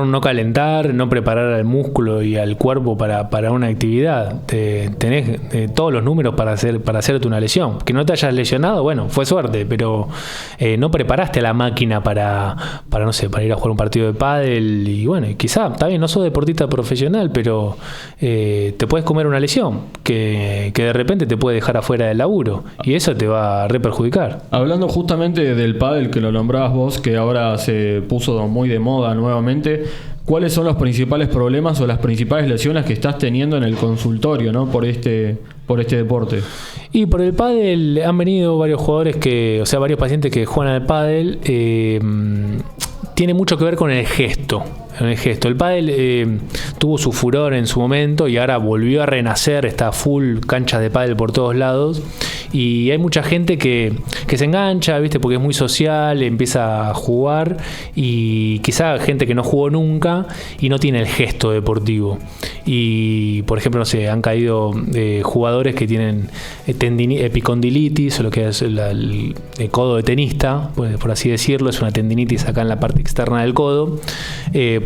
no calentar, no preparar al músculo y al cuerpo para una actividad. Tenés todos los números para hacerte una lesión. Que no te hayas lesionado, bueno, fue suerte, pero no preparaste a la máquina para no sé, para ir a jugar un partido de pádel, y bueno, y quizá, está bien, no sos deportista profesional, pero te puedes comer una lesión que de repente te puede dejar afuera del laburo. Y eso te va a reperjudicar. Hablando justamente del pádel, que lo nombrabas vos, que ahora se puso muy de moda nuevamente, ¿cuáles son los principales problemas o las principales lesiones que estás teniendo en el consultorio, ¿no? por este deporte? Y por el pádel han venido varios jugadores varios pacientes que juegan al pádel. Tiene mucho que ver con el gesto. El pádel tuvo su furor en su momento y ahora volvió a renacer, está full canchas de pádel por todos lados. Y hay mucha gente que se engancha, ¿viste? Porque es muy social, empieza a jugar, y quizá gente que no jugó nunca y no tiene el gesto deportivo. Y, por ejemplo, no sé, han caído jugadores que tienen epicondilitis, o lo que es el codo de tenista, por así decirlo, es una tendinitis acá en la parte externa del codo,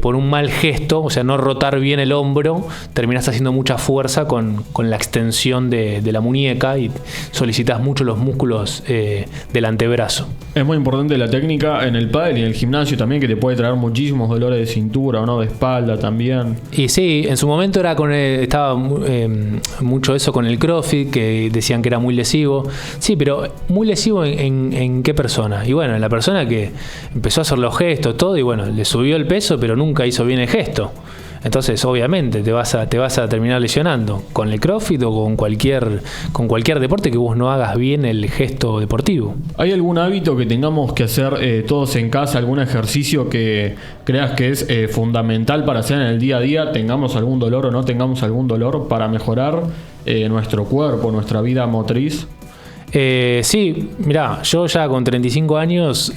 por un mal gesto, o sea, no rotar bien el hombro, terminás haciendo mucha fuerza con la extensión de la muñeca y solicitas mucho los músculos del antebrazo. Es muy importante la técnica en el pádel y en el gimnasio también, que te puede traer muchísimos dolores de cintura, ¿no? De espalda también. Y sí, en su momento estaba mucho eso con el CrossFit, que decían que era muy lesivo. Sí, pero muy lesivo ¿en qué persona? Y bueno, en la persona que empezó a hacer los gestos, todo, y bueno, le subió el peso, pero nunca hizo bien el gesto. Entonces, obviamente, te vas a terminar lesionando con el CrossFit o con cualquier deporte que vos no hagas bien el gesto deportivo. ¿Hay algún hábito que tengamos que hacer todos en casa, algún ejercicio que creas que es fundamental para hacer en el día a día, tengamos algún dolor o no tengamos algún dolor, para mejorar nuestro cuerpo, nuestra vida motriz? Sí, mirá, yo ya con 35 años...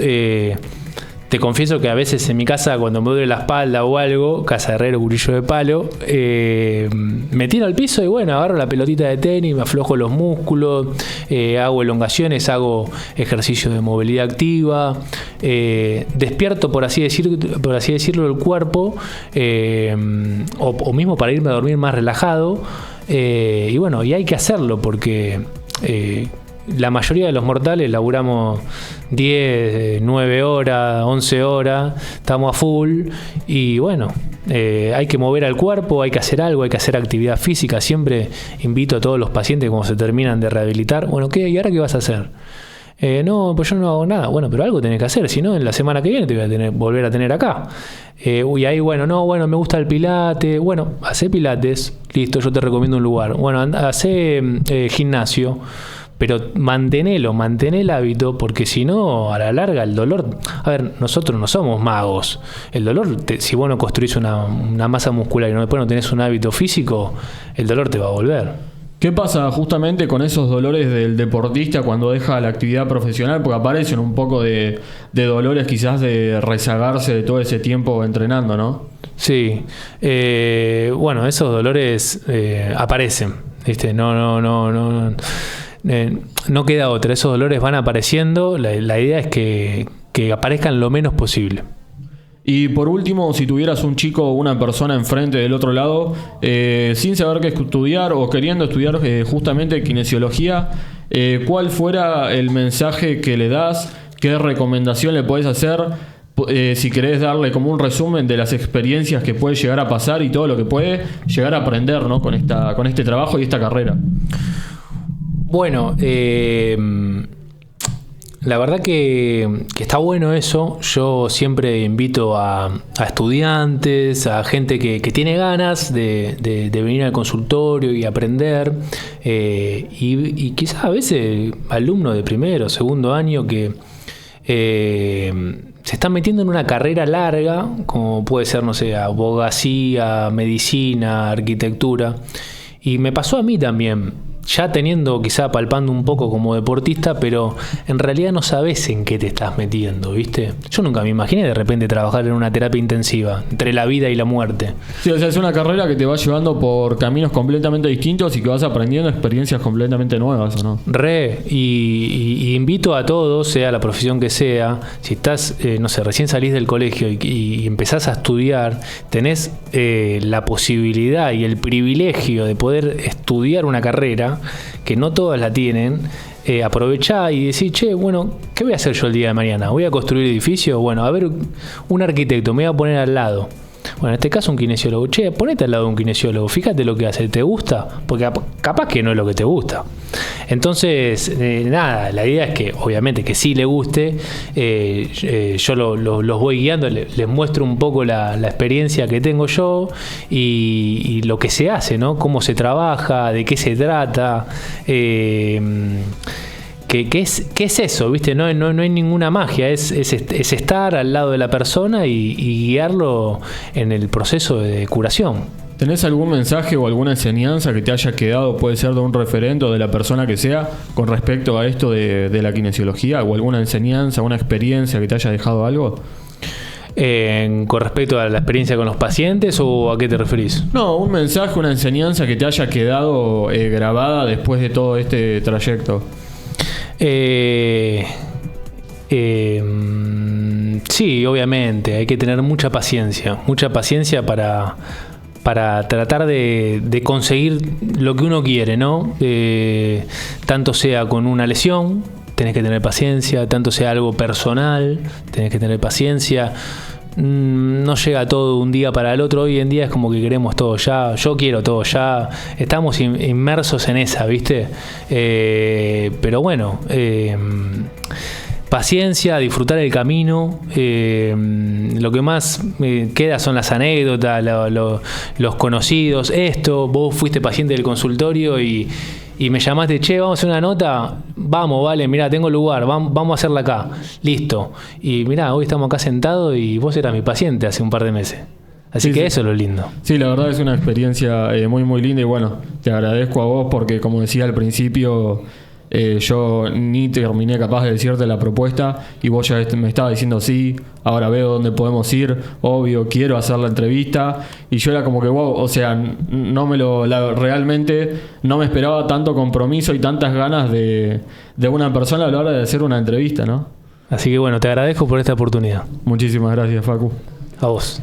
te confieso que a veces en mi casa, cuando me duele la espalda o algo, casa de herrero, curillo de palo, me tiro al piso y bueno, agarro la pelotita de tenis, me aflojo los músculos, hago elongaciones, hago ejercicio de movilidad activa, despierto, por así decirlo, el cuerpo, o mismo para irme a dormir más relajado. Y bueno, y hay que hacerlo porque... la mayoría de los mortales laburamos 10, 9 horas, 11 horas, estamos a full y bueno, hay que mover al cuerpo, hay que hacer algo, hay que hacer actividad física. Siempre invito a todos los pacientes cuando se terminan de rehabilitar, bueno, ¿qué? ¿Y ahora qué vas a hacer? No, pues yo no hago nada. Bueno, pero algo tenés que hacer, si no, en la semana que viene te voy a volver a tener acá. Y ahí, bueno, me gusta el pilates. Bueno, hacé pilates, listo, yo te recomiendo un lugar. Bueno, hacé gimnasio. Pero mantén el hábito, porque si no, a la larga el dolor... A ver, nosotros no somos magos. El dolor, si vos no construís una masa muscular y después no tenés un hábito físico, el dolor te va a volver. ¿Qué pasa justamente con esos dolores del deportista cuando deja la actividad profesional? Porque aparecen un poco de dolores quizás de rezagarse de todo ese tiempo entrenando, ¿no? Sí. Bueno, esos dolores aparecen, ¿viste? No queda otra, esos dolores van apareciendo, la idea es que aparezcan lo menos posible. Y por último, si tuvieras un chico o una persona enfrente del otro lado, sin saber qué estudiar o queriendo estudiar justamente kinesiología, ¿cuál fuera el mensaje que le das? ¿Qué recomendación le podés hacer? Si querés darle como un resumen de las experiencias que puede llegar a pasar y todo lo que puede llegar a aprender, ¿no? con este trabajo y esta carrera. Bueno, la verdad que está bueno eso. Yo siempre invito a estudiantes, a gente que tiene ganas de venir al consultorio y aprender, y quizás a veces alumnos de primero o segundo año que se están metiendo en una carrera larga, como puede ser, no sé, abogacía, medicina, arquitectura. Y me pasó a mí también. Ya teniendo, quizá palpando un poco como deportista, pero en realidad no sabes en qué te estás metiendo, ¿viste? Yo nunca me imaginé de repente trabajar en una terapia intensiva, entre la vida y la muerte. Sí, o sea, es una carrera que te va llevando por caminos completamente distintos y que vas aprendiendo experiencias completamente nuevas, ¿o no? Y invito a todos, sea la profesión que sea, si estás, no sé, recién salís del colegio y empezás a estudiar, tenés la posibilidad y el privilegio de poder estudiar una carrera que no todas la tienen. Aprovechá y decís, che, bueno, ¿qué voy a hacer yo el día de mañana? ¿Voy a construir edificios? Bueno, a ver, un arquitecto, me voy a poner al lado. Bueno, en este caso un kinesiólogo. Che, ponete al lado de un kinesiólogo, fíjate lo que hace, ¿te gusta? Porque capaz que no es lo que te gusta. Entonces, nada, la idea es que obviamente que sí le guste. Yo los voy guiando, les muestro un poco la experiencia que tengo yo y lo que se hace, ¿no? Cómo se trabaja, de qué se trata. ¿Qué es eso? ¿Viste? No hay ninguna magia, es estar al lado de la persona y guiarlo en el proceso de curación. ¿Tenés algún mensaje o alguna enseñanza que te haya quedado, puede ser de un referente o de la persona que sea, con respecto a esto de la kinesiología? ¿O alguna enseñanza, una experiencia que te haya dejado algo? ¿Con respecto a la experiencia con los pacientes o a qué te referís? No, un mensaje, una enseñanza que te haya quedado grabada después de todo este trayecto. Sí, obviamente, hay que tener mucha paciencia para tratar de conseguir lo que uno quiere, ¿no? Tanto sea con una lesión, tenés que tener paciencia, tanto sea algo personal, tenés que tener paciencia. No llega todo de un día para el otro. Hoy en día es como que queremos todo ya. Yo quiero todo ya. Estamos inmersos en esa, ¿viste? Pero bueno, paciencia, disfrutar el camino. Lo que más queda son las anécdotas, los conocidos. Vos fuiste paciente del consultorio y me llamaste, che, vamos a hacer una nota, vamos, vale, mirá, tengo lugar, vamos a hacerla acá, listo. Y mirá, hoy estamos acá sentados y vos eras mi paciente hace un par de meses. Así que sí. Eso es lo lindo. Sí, la verdad es una experiencia muy, muy linda y bueno, te agradezco a vos porque como decía al principio, yo ni terminé capaz de decirte la propuesta y vos ya me estabas diciendo sí, ahora veo dónde podemos ir, obvio, quiero hacer la entrevista y yo era como que wow, o sea, realmente no me esperaba tanto compromiso y tantas ganas de una persona a la hora de hacer una entrevista, ¿no? Así que bueno, te agradezco por esta oportunidad. Muchísimas gracias, Facu. A vos.